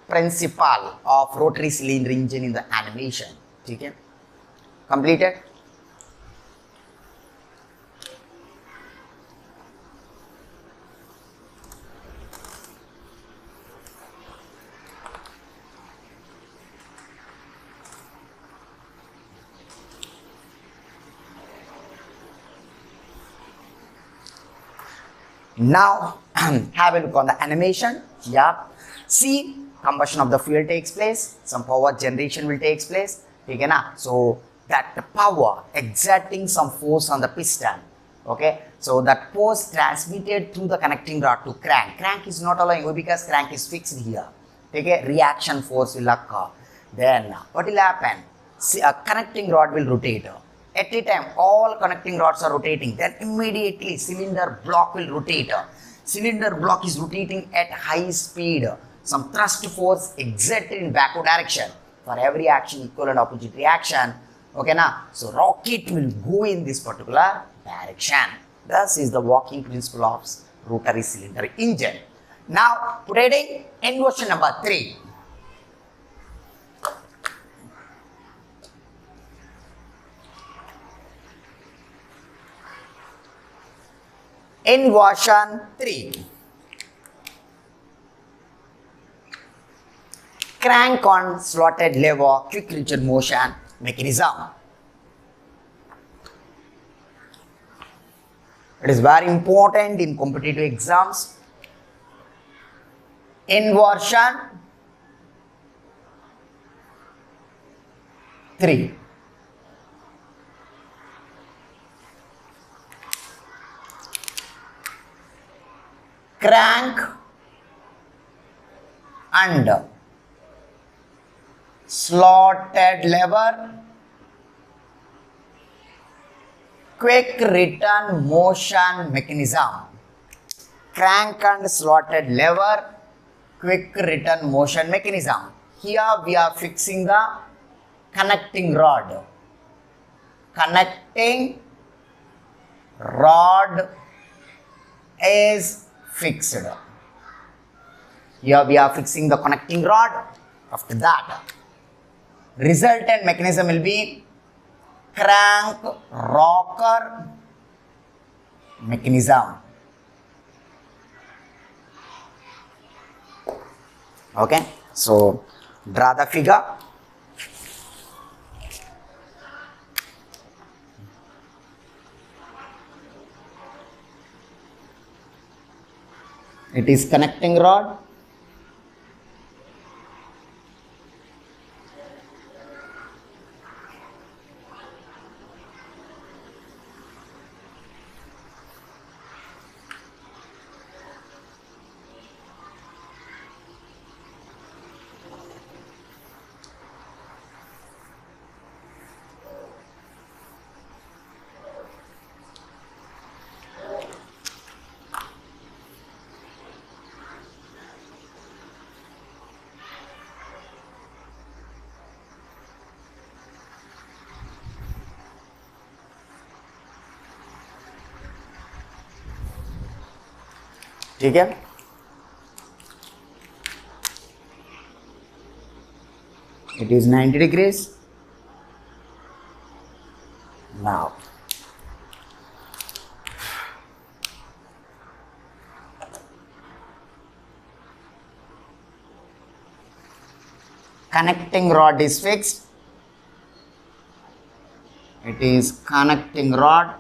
principle of rotary cylinder engine in the animation. Okay. Completed. Now have a look on the animation. Yeah. See, combustion of the fuel takes place, some power generation will take place. Okay, na? So that the power exerting some force on the piston. Okay, so that force transmitted through the connecting rod to crank. Crank is not allowing because crank is fixed here. Okay, reaction force will occur. Then what will happen? See, a connecting rod will rotate. At a time, all connecting rods are rotating. Then immediately cylinder block will rotate. Cylinder block is rotating at high speed. Some thrust force exerted in backward direction. For every action, equal and opposite reaction. Okay, na? So rocket will go in this particular direction. This is the working principle of rotary cylinder engine. Now, reading inversion number 3. Inversion 3. Crank on slotted lever, quick return motion mechanism. It is very important in competitive exams. Inversion 3. Crank and slotted lever, quick return motion mechanism. Crank and slotted lever, quick return motion mechanism. Here we are fixing the connecting rod. Connecting rod is fixed. Here we are fixing the connecting rod. After that, resultant mechanism will be crank rocker mechanism. Okay, so draw the figure. It is connecting rod. ठीक है, it is 90 degrees. Now connecting rod is fixed. It is connecting rod.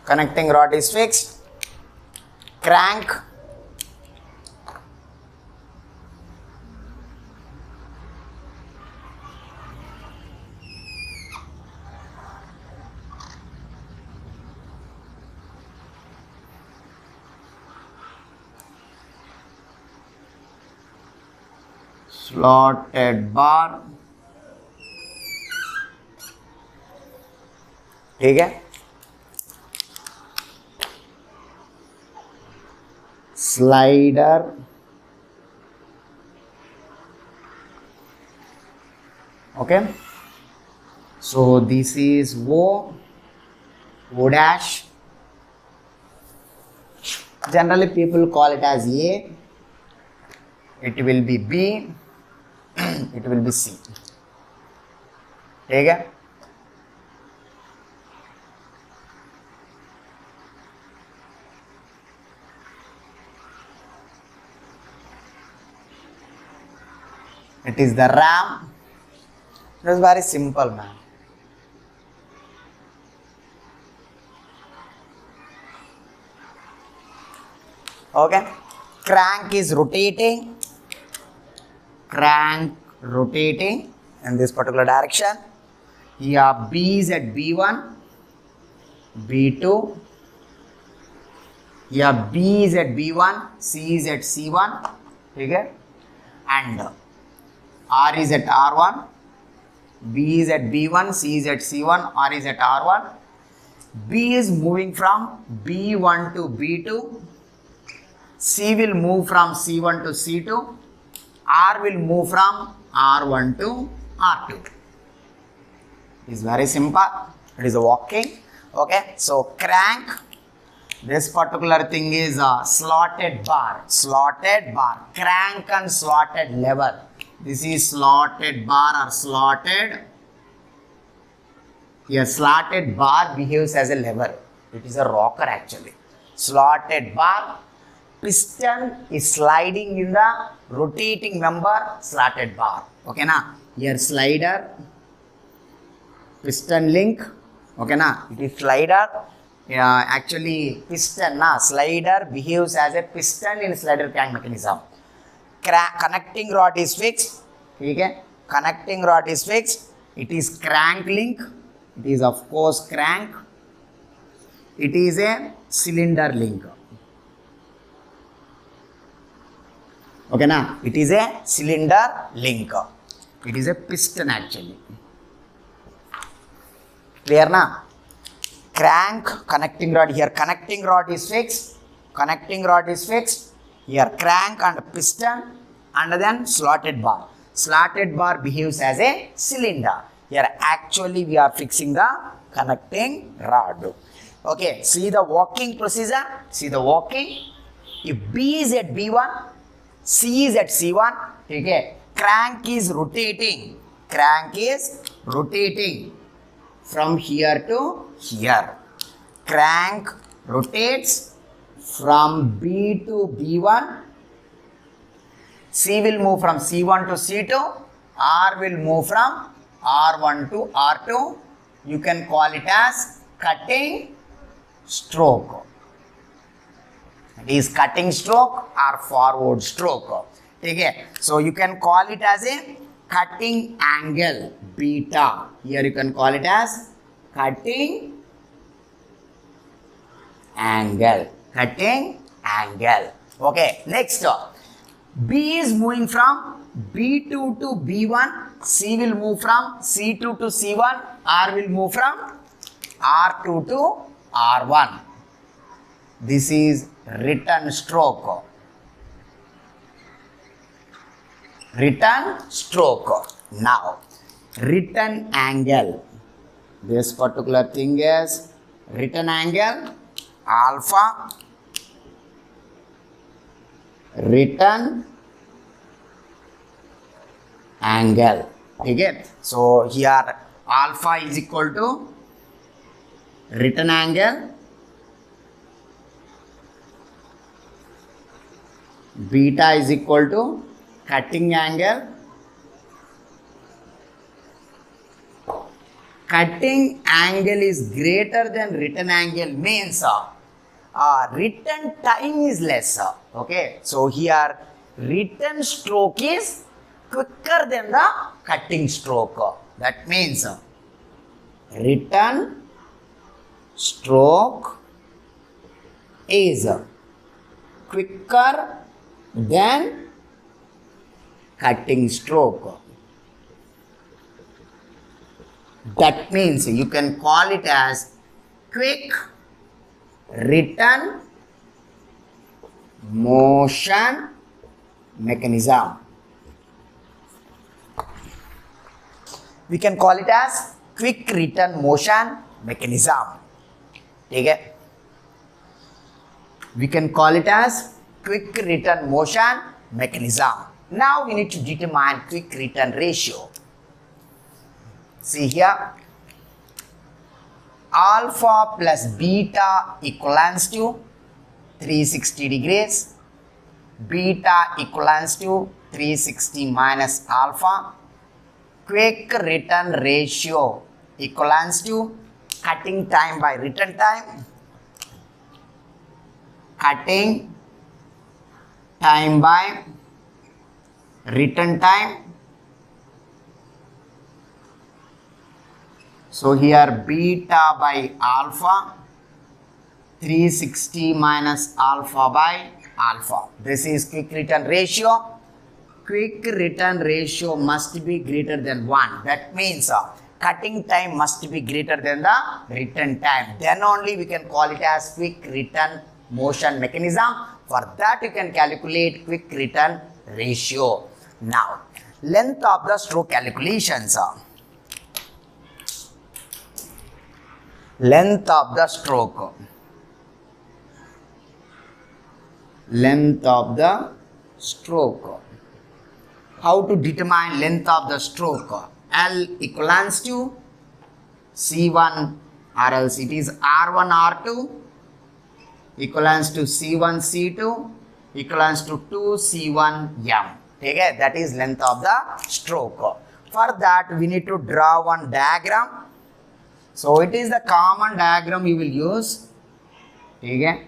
Connecting rod is fixed. Crank. Slotted bar. ठीक है, slider, okay, so this is O dash. Generally people call it as A, it will be B, it will be C. ठीक है, it is the ram. It is very simple, man. Okay, crank is rotating. Crank rotating in this particular direction. Here B is at B1, B2. Here B is at B1, C is at C1. Okay, and R is at R1. B is at B1, C is at C1, R is at R1. B is moving from B1 to B2. C will move from C1 to C2. R will move from R1 to R2. It is very simple. It is a walking. Okay, so crank. This particular thing is a slotted bar. Slotted bar. Crank and slotted lever. This is slotted bar or slotted. Here, slotted bar behaves as a lever. It is a rocker actually. Slotted bar. Piston is sliding in the rotating member, slotted bar. Okay na? Here slider, piston link. Okay na? It is slider. Actually piston na slider behaves as a piston in slider crank mechanism. Connecting rod is fixed. Okay? Connecting rod is fixed. It is crank link. It is of course crank. It is a cylinder link. Okay na? It is a cylinder link. It is a piston actually. Clear na? Crank, connecting rod. Here connecting rod is fixed. Connecting rod is fixed. Here crank and piston and then slotted bar. Slotted bar behaves as a cylinder. Here actually we are fixing the connecting rod. Okay, see the walking procedure. See the walking. If B is at B1, C is at C1. Okay, crank is rotating. Crank is rotating from here to here. Crank rotates from B to B1. C will move from C1 to C2. R will move from R1 to R2. You can call it as cutting stroke. It is cutting stroke or forward stroke. Okay. So you can call it as a cutting angle beta. Here you can call it as cutting angle. Cutting angle. Okay. Next. B is moving from B2 to B1. C will move from C2 to C1. R will move from R2 to R1. This is return stroke. Return stroke. Now, return angle. this particular thing is written angle alpha, written angle. Okay, so here alpha is equal to written angle, beta is equal to cutting angle. Cutting angle is greater than written angle means written time is less. Okay, so here written stroke is quicker than the cutting stroke. That means written stroke is quicker than cutting stroke. That means you can call it as quick written motion mechanism. We can call it as quick written motion mechanism. Okay? We can call it as quick written motion mechanism. Now we need to determine quick return ratio. See here, alpha plus beta equals to 360 degrees, beta equals to 360 minus alpha. Quick return ratio equals to cutting time by return time, cutting time by return time. So here beta by alpha, 360 minus alpha by alpha. This is quick return ratio. Quick return ratio must be greater than 1. That means cutting time must be greater than the return time. Then only we can call it as quick return motion mechanism. For that you can calculate quick return ratio. Now, length of the stroke calculations. Length of the stroke. Length of the stroke. How to determine length of the stroke? L equals to C1 or else it is R1 R2 equals to C1 C2 equals to 2 C1 M. Okay, that is length of the stroke. For that we need to draw one diagram. So it is the common diagram you will use. Okay.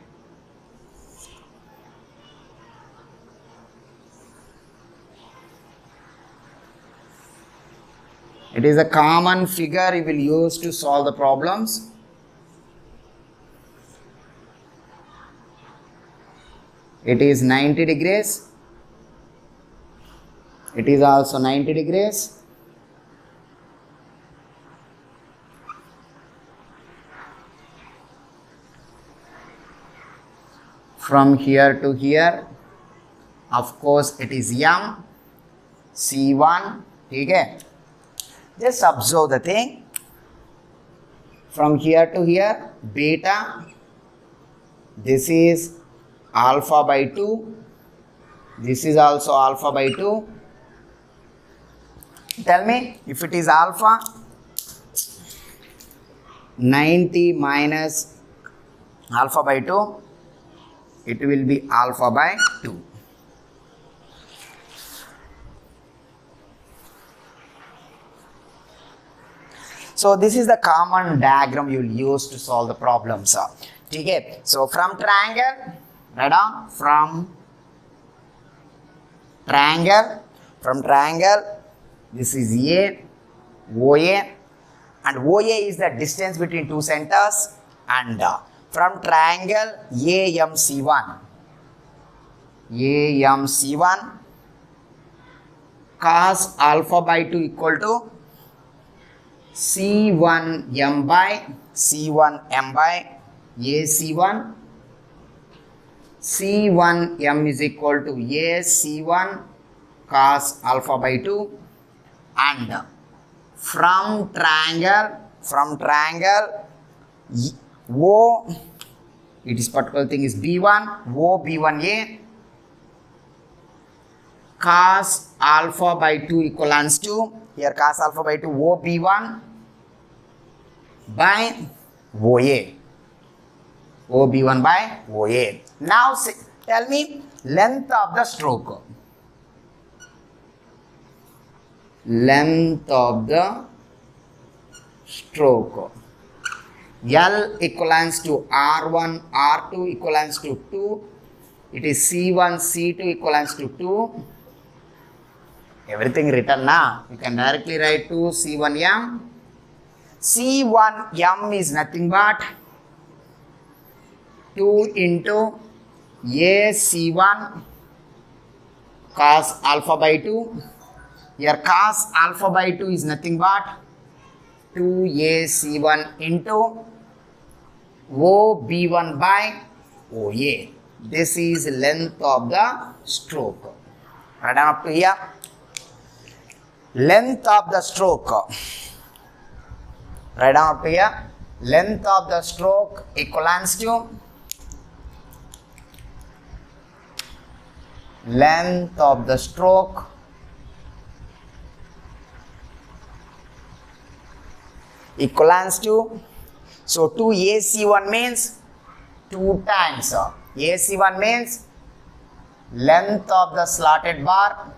It is a common figure you will use to solve the problems. It is 90 degrees. It is also 90 degrees. From here to here, of course it is M, C1. Okay. Just observe the thing. From here to here, beta. This is alpha by 2. This is also alpha by 2. Tell me, if it is alpha, 90 minus alpha by 2, it will be alpha by 2. So this is the common diagram you will use to solve the problems. Okay. So from triangle, write down from triangle, this is A, OA, and OA is the distance between two centers, and from triangle AMC1, cos alpha by 2 equal to C1M by AC1. C1M is equal to AC1 cos alpha by 2, and from triangle from triangle O, it is particular thing is B1, O B1A, cos alpha by 2 equals to, here cos alpha by 2, O B1 by OA. O B1 by OA. Now tell me length of the stroke. Length of the stroke. L equals to R1, R2 equals to 2. It is C1, C2 equals to 2. Everything written now. You can directly write to C1M. C1M is nothing but 2 into A C1 cos alpha by 2. Here cos alpha by 2 is nothing but 2A C1 into O B1 by OA. This is length of the stroke. Right down up to here. Length of the stroke. Right down up to here. Length of the stroke equals to length of the stroke equals to, so 2AC1 means 2 times. AC1 means length of the slotted bar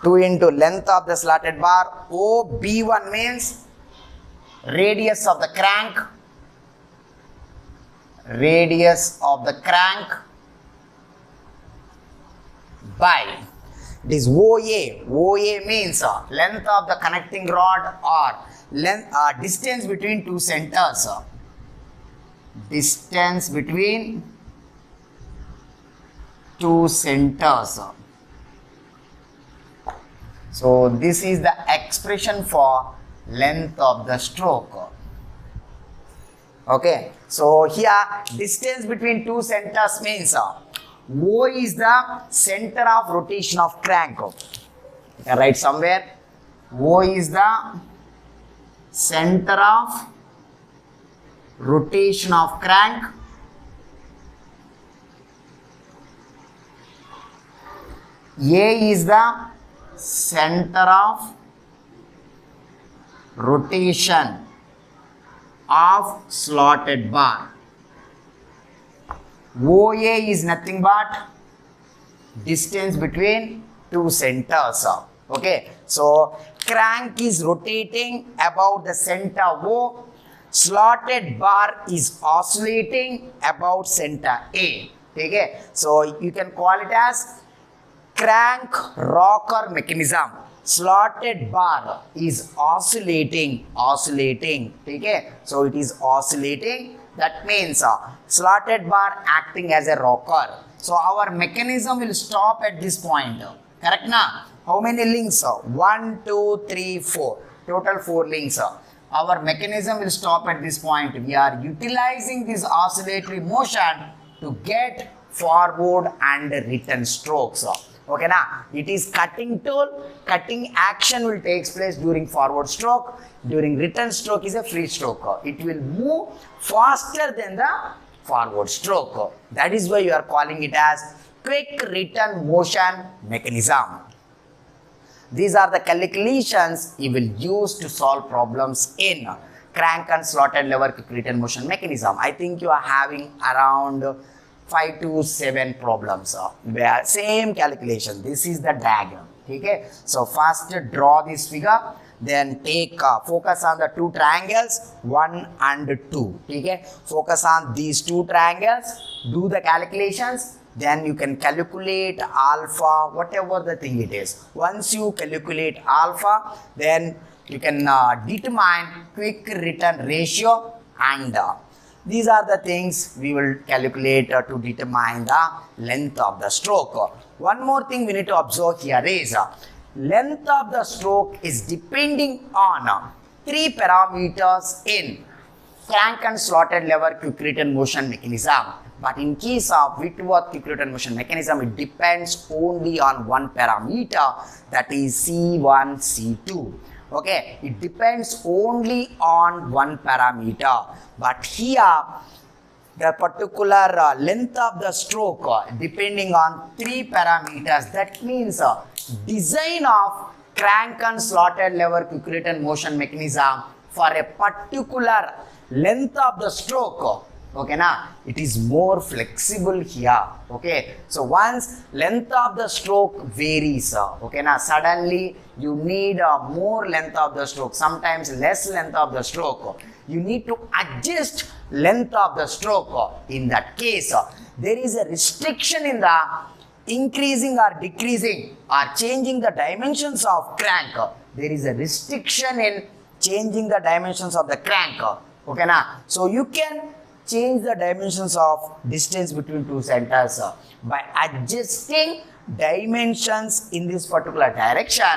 two into length of the slotted bar. OB1 means radius of the crank. Radius of the crank by, it is OA. OA means length of the connecting rod or length distance between two centers. Distance between two centers. So this is the expression for length of the stroke. Okay, so here distance between two centers means O is the center of rotation of crank. You can write somewhere. O is the center of rotation of crank. A is the center of rotation of slotted bar. OA is nothing but distance between two centers. Okay, so crank is rotating about the center O. Slotted bar is oscillating about center A. Okay, so you can call it as crank rocker mechanism. Slotted bar is oscillating. Okay, so it is oscillating. That means slotted bar acting as a rocker. So our mechanism will stop at this point. Correct na? How many links? 1, 2, 3, 4. Total 4 links. Our mechanism will stop at this point. We are utilizing this oscillatory motion to get forward and return strokes. Okay na? It is cutting tool. Cutting action will take place during forward stroke. During return stroke is a free stroke. It will move faster than the forward stroke. That is why you are calling it as quick return motion mechanism. These are the calculations you will use to solve problems in crank and slotted lever quick return motion mechanism. I think you are having around 5 to 7 problems. Same calculation. This is the diagram. Okay? So first draw this figure. Then take focus on the two triangles 1 and 2. Okay? Focus on these two triangles. Do the calculations. Then you can calculate alpha, whatever the thing it is. Once you calculate alpha, then you can determine quick return ratio, and these are the things we will calculate to determine the length of the stroke. One more thing we need to observe here is length of the stroke is depending on 3 parameters in crank and slotted lever quick return motion mechanism. But in case of Whitworth quick return motion mechanism, it depends only on one parameter, that is C1, C2. Okay, it depends only on one parameter. But here, the particular length of the stroke depending on three parameters. That means design of crank and slotted lever quick return motion mechanism for a particular length of the stroke. Okay, na? It is more flexible here. Okay, so once length of the stroke varies, okay, na? Suddenly you need more length of the stroke, sometimes less length of the stroke. You need to adjust length of the stroke. In that case, there is a restriction in the increasing or decreasing or changing the dimensions of crank. There is a restriction in changing the dimensions of the crank. Okay, na? So you can change the dimensions of distance between two centers by adjusting dimensions in this particular direction.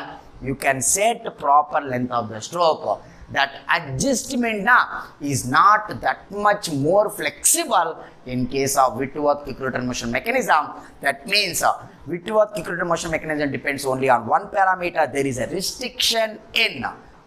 You can set the proper length of the stroke. That adjustment now is not that much more flexible in case of Whitworth quick return motion mechanism. That means Whitworth quick return motion mechanism depends only on one parameter. There is a restriction in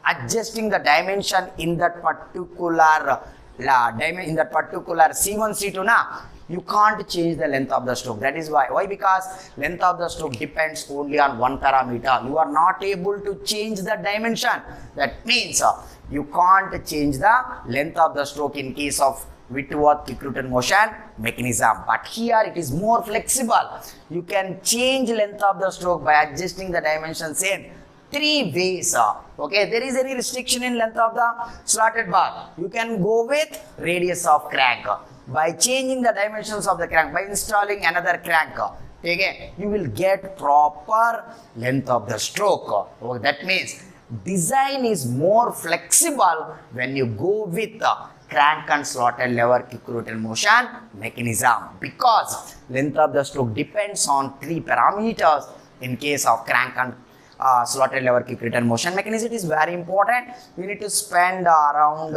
adjusting the dimension in that particular C1, C2 na. You can't change the length of the stroke. That is why. Why? Because length of the stroke depends only on one parameter. You are not able to change the dimension. That means you can't change the length of the stroke in case of Whitworth quick return motion mechanism. But here it is more flexible. You can change length of the stroke by adjusting the dimensions in three ways. Okay, there is any restriction in length of the slotted bar. You can go with radius of crank. By changing the dimensions of the crank, by installing another crank, okay, you will get proper length of the stroke. Oh, that means design is more flexible when you go with the crank and slotted lever quick return motion mechanism, because length of the stroke depends on three parameters. In case of crank and slotted lever quick return motion mechanism, it is very important. We need to spend around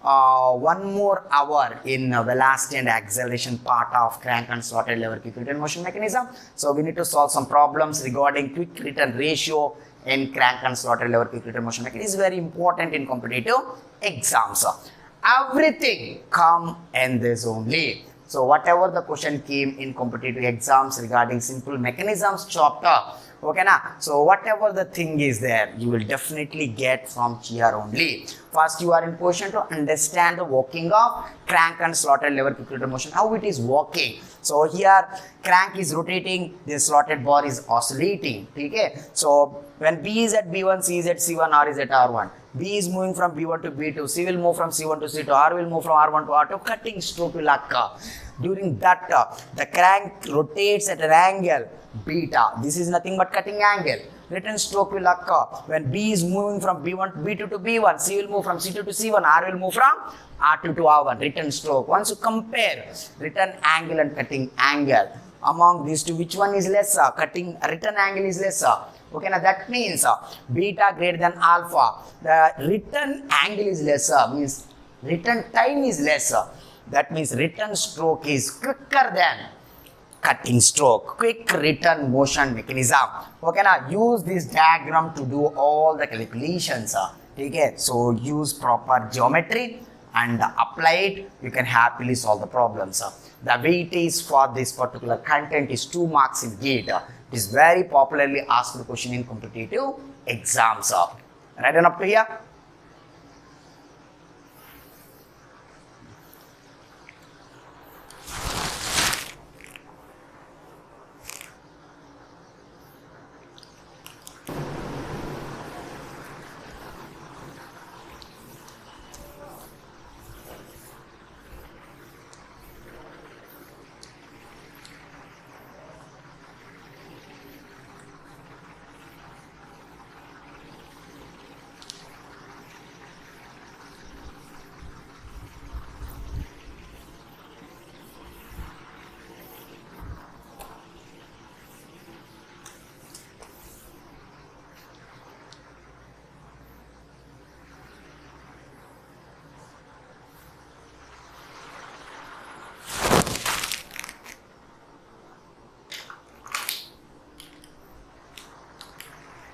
1 more hour in velocity and acceleration part of crank and slotted lever quick return motion mechanism. So we need to solve some problems regarding quick return ratio in crank and slotted lever quick return motion mechanism. It is very important in competitive exams. Everything come in this only. So whatever the question came in competitive exams regarding simple mechanisms chapter, okay na? So whatever the thing is there, you will definitely get from here only. First, you are in position to understand the working of crank and slotted lever quick return motion, how it is working. So here crank is rotating, the slotted bar is oscillating. Okay? So when B is at B1, C is at C1, R is at R1. B is moving from B1 to B2, C will move from C1 to C2, R will move from R1 to R2, cutting stroke will occur. During that, the crank rotates at an angle beta. This is nothing but cutting angle. Return stroke will occur when B is moving from B2 to B1, C will move from C2 to C1, R will move from R2 to R1. Return stroke. Once you compare return angle and cutting angle, among these two, which one is lesser? Return angle is lesser. Okay, now that means beta greater than alpha. The return angle is lesser, means return time is lesser. That means return stroke is quicker than cutting stroke. Quick return motion mechanism. Okay, now use this diagram to do all the calculations. Okay, so use proper geometry and apply it. You can happily solve the problems. The weightage for this particular content is 2 marks in GATE. It is very popularly asked question in competitive exams. Right on up to here?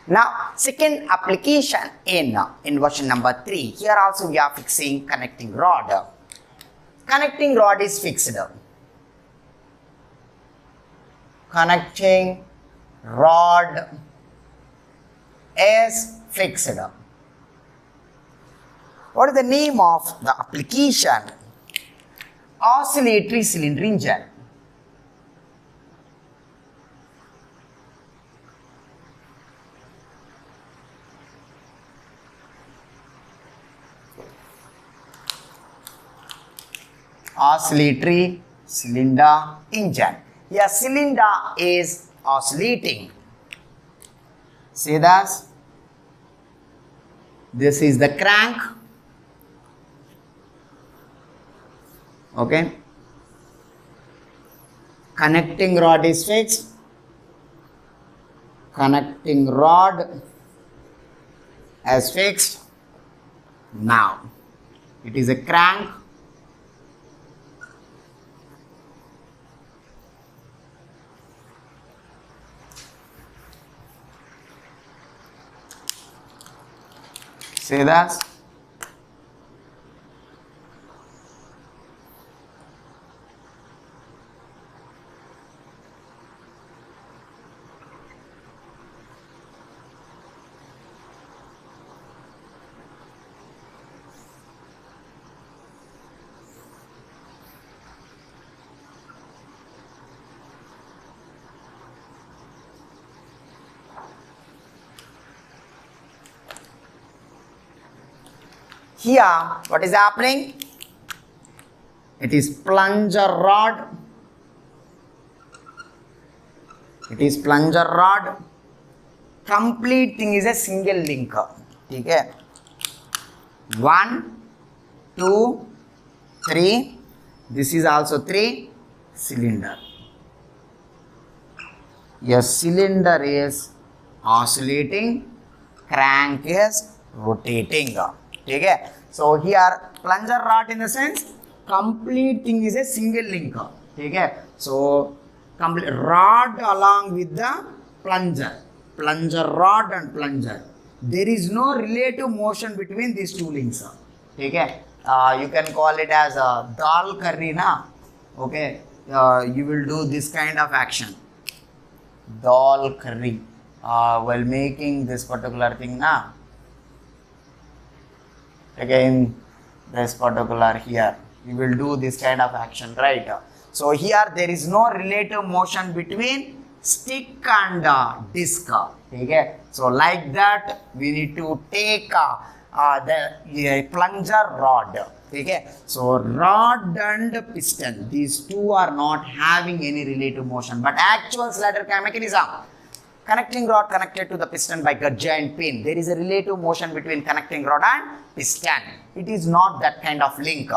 Now, second application in version number 3. Here also we are fixing connecting rod. Connecting rod is fixed. Connecting rod is fixed. What is the name of the application? Oscillatory cylinder engine. Oscillatory cylinder engine. A cylinder is oscillating. See this? This is the crank. Okay. Connecting rod is fixed. Connecting rod is fixed. Now, it is a crank. See that? Here, what is happening? It is plunger rod. It is plunger rod. Complete thing is a single link. Okay. 1, 2, 3. This is also 3 cylinder. A cylinder is oscillating. Crank is rotating. Okay. So here plunger rod in the sense complete thing is a single link. Okay. So complete rod along with the plunger rod and plunger. There is no relative motion between these two links. Okay. You can call it as a dal curry na. Okay. You will do this kind of action. Dal curry while making this particular thing na. Again, this particular here, you will do this kind of action, right? So here there is no relative motion between stick and disc. Okay? So like that, we need to take the plunger rod. Okay? So rod and piston, these two are not having any relative motion, but actual slider mechanism. Connecting rod connected to the piston by gudge and pin. There is a relative motion between connecting rod and piston. It is not that kind of link.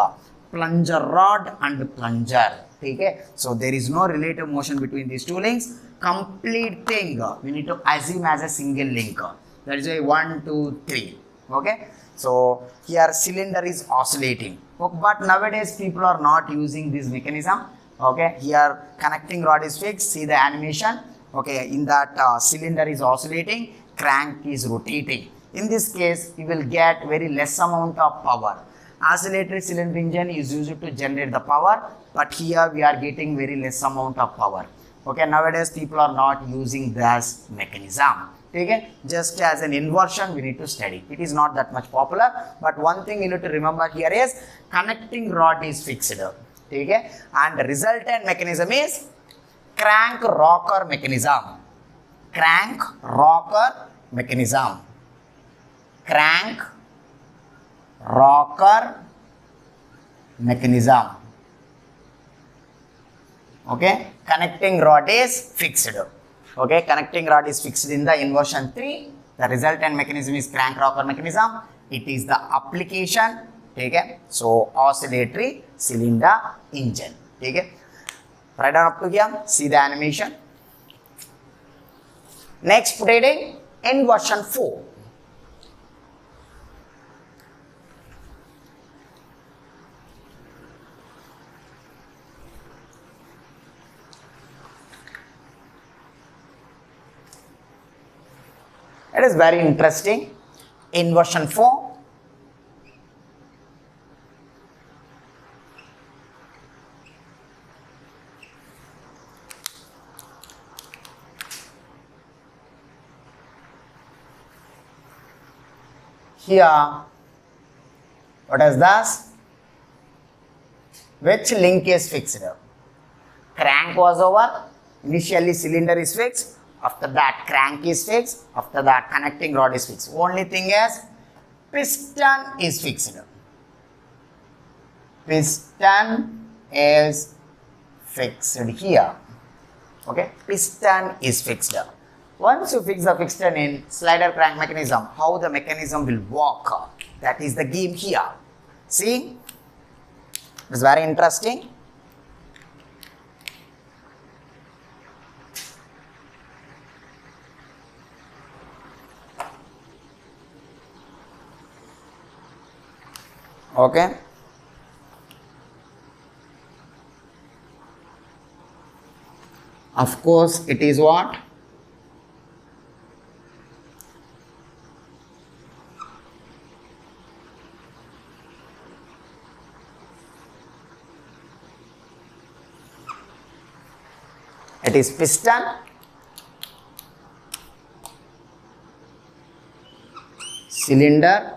Plunger rod and plunger. Okay? So there is no relative motion between these two links. Complete thing we need to assume as a single link. That is why 1, 2, 3. Okay? So here cylinder is oscillating. But nowadays people are not using this mechanism. Okay? Here connecting rod is fixed. See the animation. Okay, in that cylinder is oscillating, crank is rotating. In this case, you will get very less amount of power. Oscillatory cylinder engine is used to generate the power, but here we are getting very less amount of power. Okay, nowadays people are not using this mechanism. Okay, just as an inversion we need to study. It is not that much popular, but one thing you need to remember here is connecting rod is fixed. Okay, and the resultant mechanism is crank rocker mechanism. Crank rocker mechanism. Crank rocker mechanism. Okay. Connecting rod is fixed. Okay. Connecting rod is fixed in the inversion 3. The resultant mechanism is crank rocker mechanism. It is the application. Okay. So oscillatory cylinder engine. Okay. Write down up to here, see the animation. Next, put it in version 4. It is very interesting. In version 4, here, what is this? Which link is fixed? Crank was over. Initially cylinder is fixed. After that crank is fixed. After that connecting rod is fixed. Only thing is piston is fixed. Piston is fixed here. Okay, piston is fixed. Once you fix the piston in slider crank mechanism, how the mechanism will work, that is the game here. See, it's very interesting. Okay. Of course, it is what? It is piston, cylinder,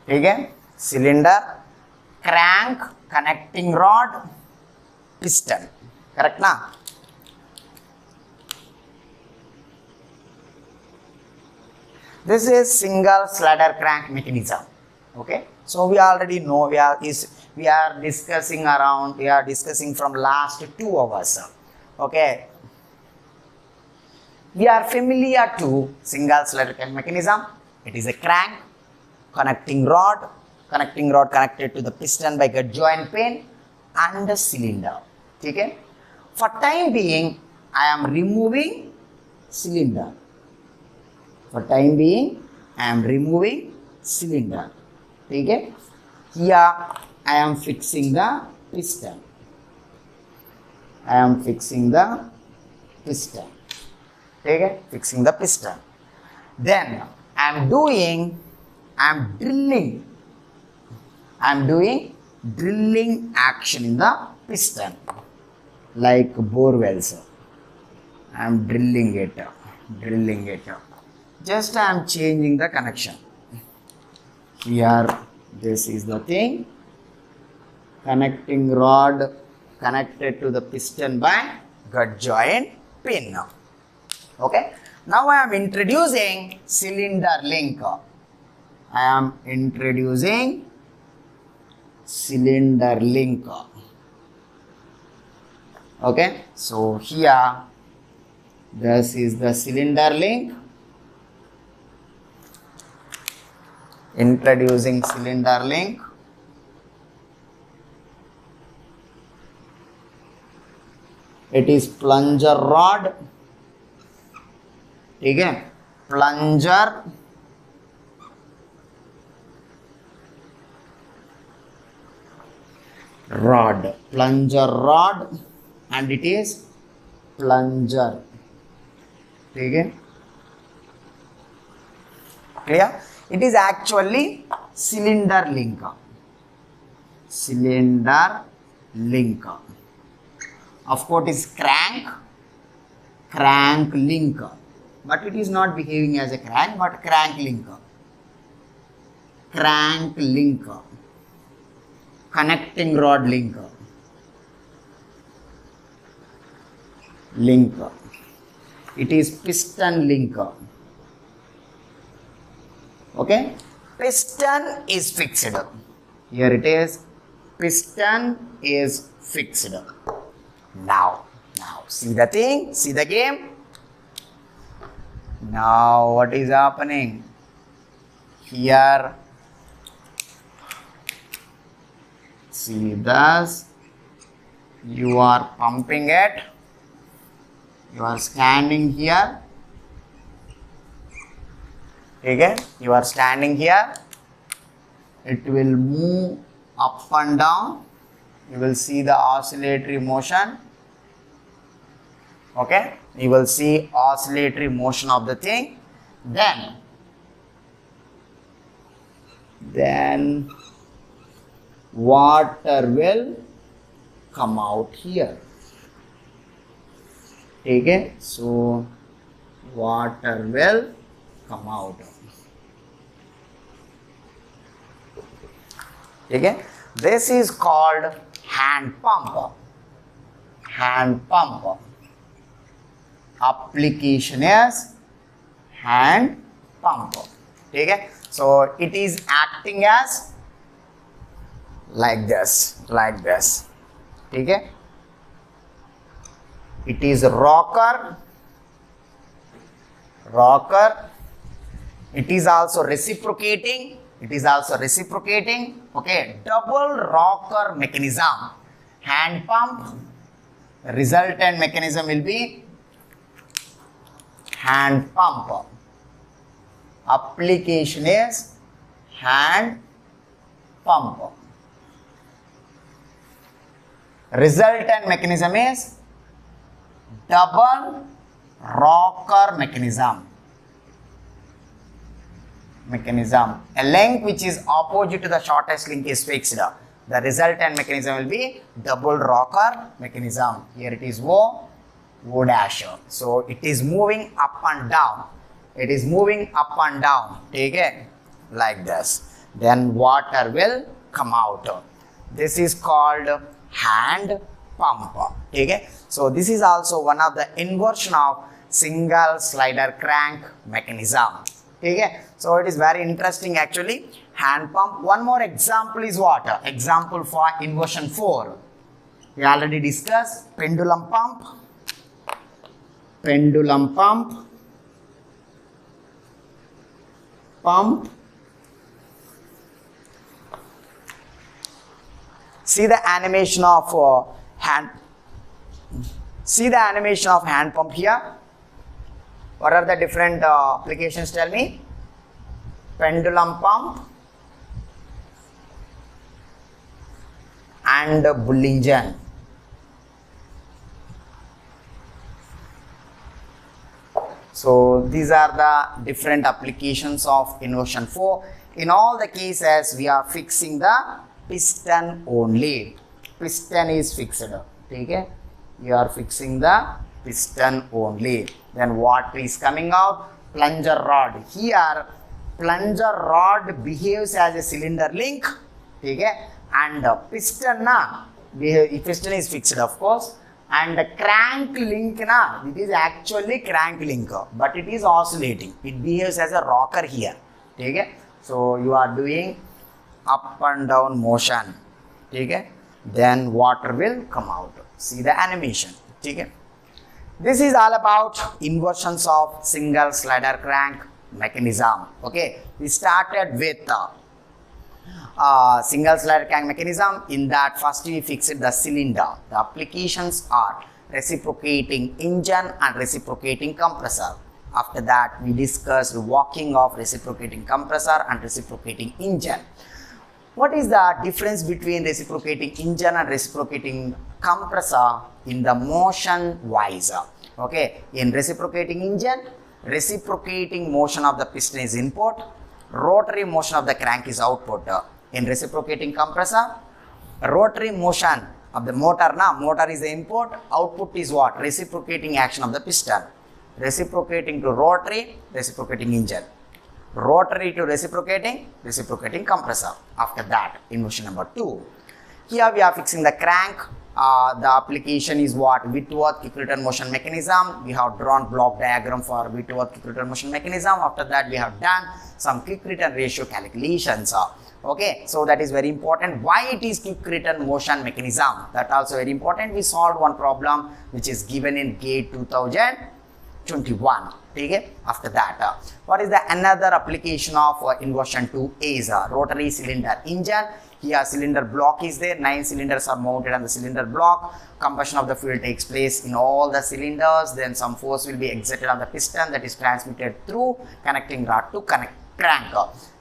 again cylinder, crank, connecting rod, piston. Correct na? This is single slider crank mechanism. Okay, so we already know we are discussing from last 2 hours. Okay, we are familiar to single slider crank mechanism. It is a crank, connecting rod connected to the piston by gut joint pin and the cylinder. Okay, for time being I am removing cylinder. For time being I am removing cylinder. Okay, here I am fixing the piston. Okay, fixing the piston. Then I am doing drilling action in the piston, like bore wells. I am drilling it. Just I am changing the connection. Here, this is the thing. Connecting rod connected to the piston by gut joint pin. Okay. Now I am introducing cylinder link. Okay. So here, this is the cylinder link. Introducing cylinder link. It is plunger rod. Again, plunger rod, and it is plunger. Okay, clear? It is actually cylinder link. Of course, it is crank link, but it is not behaving as a crank, but crank link. Connecting rod link. It is piston link. Okay, piston is fixed. Here it is, piston is fixed. Now see the thing, see the game. Now what is happening? Here, see this, you are pumping it, you are standing here. Again, you are standing here, it will move up and down. You will see the oscillatory motion. Okay, you will see oscillatory motion of the thing. Then water will come out here. Okay, so water will come out. Okay, this is called hand pump. Hand pump. Application is hand pump. Okay, so it is acting as like this. Okay, it is rocker. It is also reciprocating. Okay, double rocker mechanism. Hand pump. Resultant mechanism will be hand pump. Application is hand pump. Resultant mechanism is double rocker mechanism. A length which is opposite to the shortest link is fixed. The resultant mechanism will be double rocker mechanism. Here it is O dash. So it is moving up and down. Take it like this. Then water will come out. This is called hand pump. Okay, so this is also one of the inversion of single slider crank mechanism. Okay, so it is very interesting actually. Hand pump. One more example is what? Example for inversion 4. We already discussed pendulum pump. See the animation of hand. See the animation of hand pump here. What are the different applications? Tell me. Pendulum pump and bull engine. So these are the different applications of inversion 4. In all the cases, we are fixing the piston only. Piston is fixed. Okay? You are fixing the piston only. Then what is coming out? Plunger rod. Here, plunger rod behaves as a cylinder link. Okay? And piston is fixed, of course. And the crank link, it is actually crank link, but it is oscillating. It behaves as a rocker here. Okay? So you are doing up and down motion. Okay? Then water will come out. See the animation. Okay? This is all about inversions of single slider crank mechanism. Okay? We started with single slider crank mechanism. In that, first we fixed the cylinder. The applications are reciprocating engine and reciprocating compressor. After that, we discussed working of reciprocating compressor and reciprocating engine. What is the difference between reciprocating engine and reciprocating compressor in the motion wise? Okay, in reciprocating engine, reciprocating motion of the piston is input, rotary motion of the crank is output. In reciprocating compressor, rotary motion of the motor is the input, output is what? Reciprocating action of the piston. Reciprocating to rotary, reciprocating engine. Rotary to reciprocating compressor. After that, inversion number 2. Here we are fixing the crank. The application is what? Whitworth quick return motion mechanism. We have drawn block diagram for Whitworth quick return motion mechanism. After that, we have done some quick return ratio calculations. Okay, so that is very important. Why it is quick return motion mechanism? That also very important. We solved one problem which is given in GATE 2021. Okay, after that, what is the another application of inversion 2 is rotary cylinder engine. Here cylinder block is there, 9 cylinders are mounted on the cylinder block. Combustion of the fuel takes place in all the cylinders. Then some force will be exerted on the piston, that is transmitted through connecting rod to crank.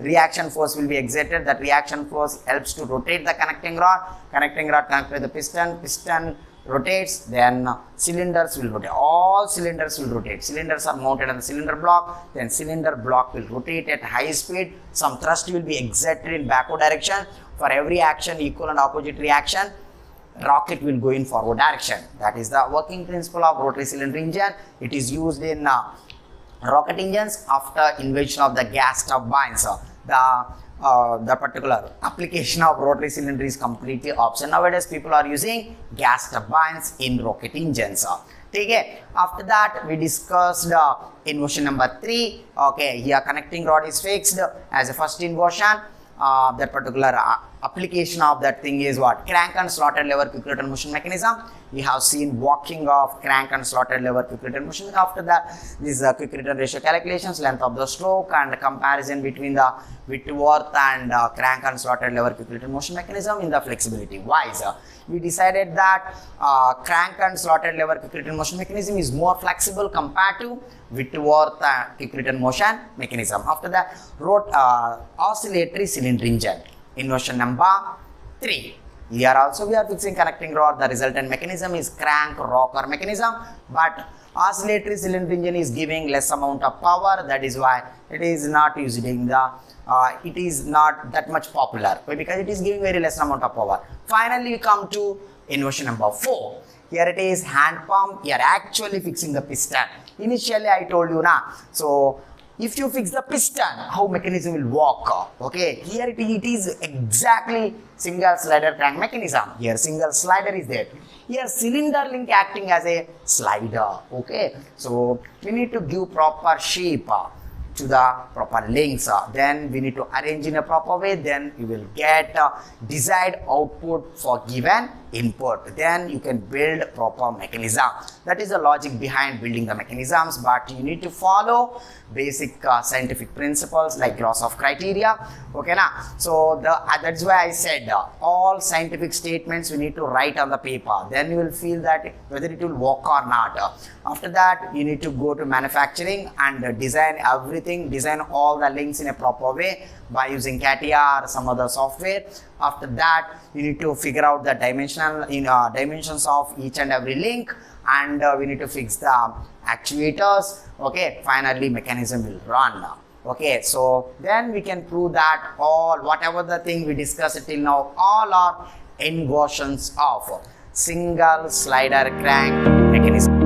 Reaction force will be exerted. That reaction force helps to rotate the connecting rod. Connecting rod connected to the piston. Piston rotates, then cylinders will rotate. All cylinders will rotate. Cylinders are mounted on the cylinder block, then cylinder block will rotate at high speed. Some thrust will be exerted in backward direction. For every action, equal and opposite reaction, rocket will go in forward direction. That is the working principle of rotary cylinder engine. It is used in rocket engines after invention of the gas turbines. The particular application of rotary cylinder is completely optional. Nowadays, people are using gas turbines in rocket engines. Okay. After that, we discussed inversion number 3. Okay, here connecting rod is fixed as a first inversion. That particular application of that thing is what? Crank and slotted lever quick return motion mechanism. We have seen walking of crank and slotted lever quick return motion. After that, these quick return ratio calculations, length of the stroke, and comparison between the Whitworth and crank and slotted lever quick return motion mechanism in the flexibility wise. We decided that crank and slotted lever quick return motion mechanism is more flexible compared to Whitworth quick return motion mechanism. After that, oscillatory cylinder engine, inversion number 3. Here also we are fixing connecting rod. The resultant mechanism is crank rocker mechanism, but oscillatory cylinder engine is giving less amount of power. That is why it is not used in the it is not that much popular. Why? Because it is giving very less amount of power. Finally, we come to inversion number 4. Here it is hand pump. You are actually fixing the piston. Initially, I told you na. So if you fix the piston, how mechanism will work? Okay, here it is exactly single slider crank mechanism. Here single slider is there. Here cylinder link acting as a slider. Okay, so we need to give proper shape to the proper links. Then we need to arrange in a proper way. Then you will get desired output for given input. Then you can build proper mechanism. That is the logic behind building the mechanisms, but you need to follow basic scientific principles like Grotov criteria. Okay, na? So that's why I said all scientific statements we need to write on the paper. Then you will feel that whether it will work or not. After that, you need to go to manufacturing and design everything, design all the links in a proper way by using CATIA or some other software. After that, you need to figure out the dimensions of each and every link, and we need to fix the actuators. Okay, finally mechanism will run. Okay, so then we can prove that whatever the thing we discussed till now, all are inversions of single slider crank mechanism.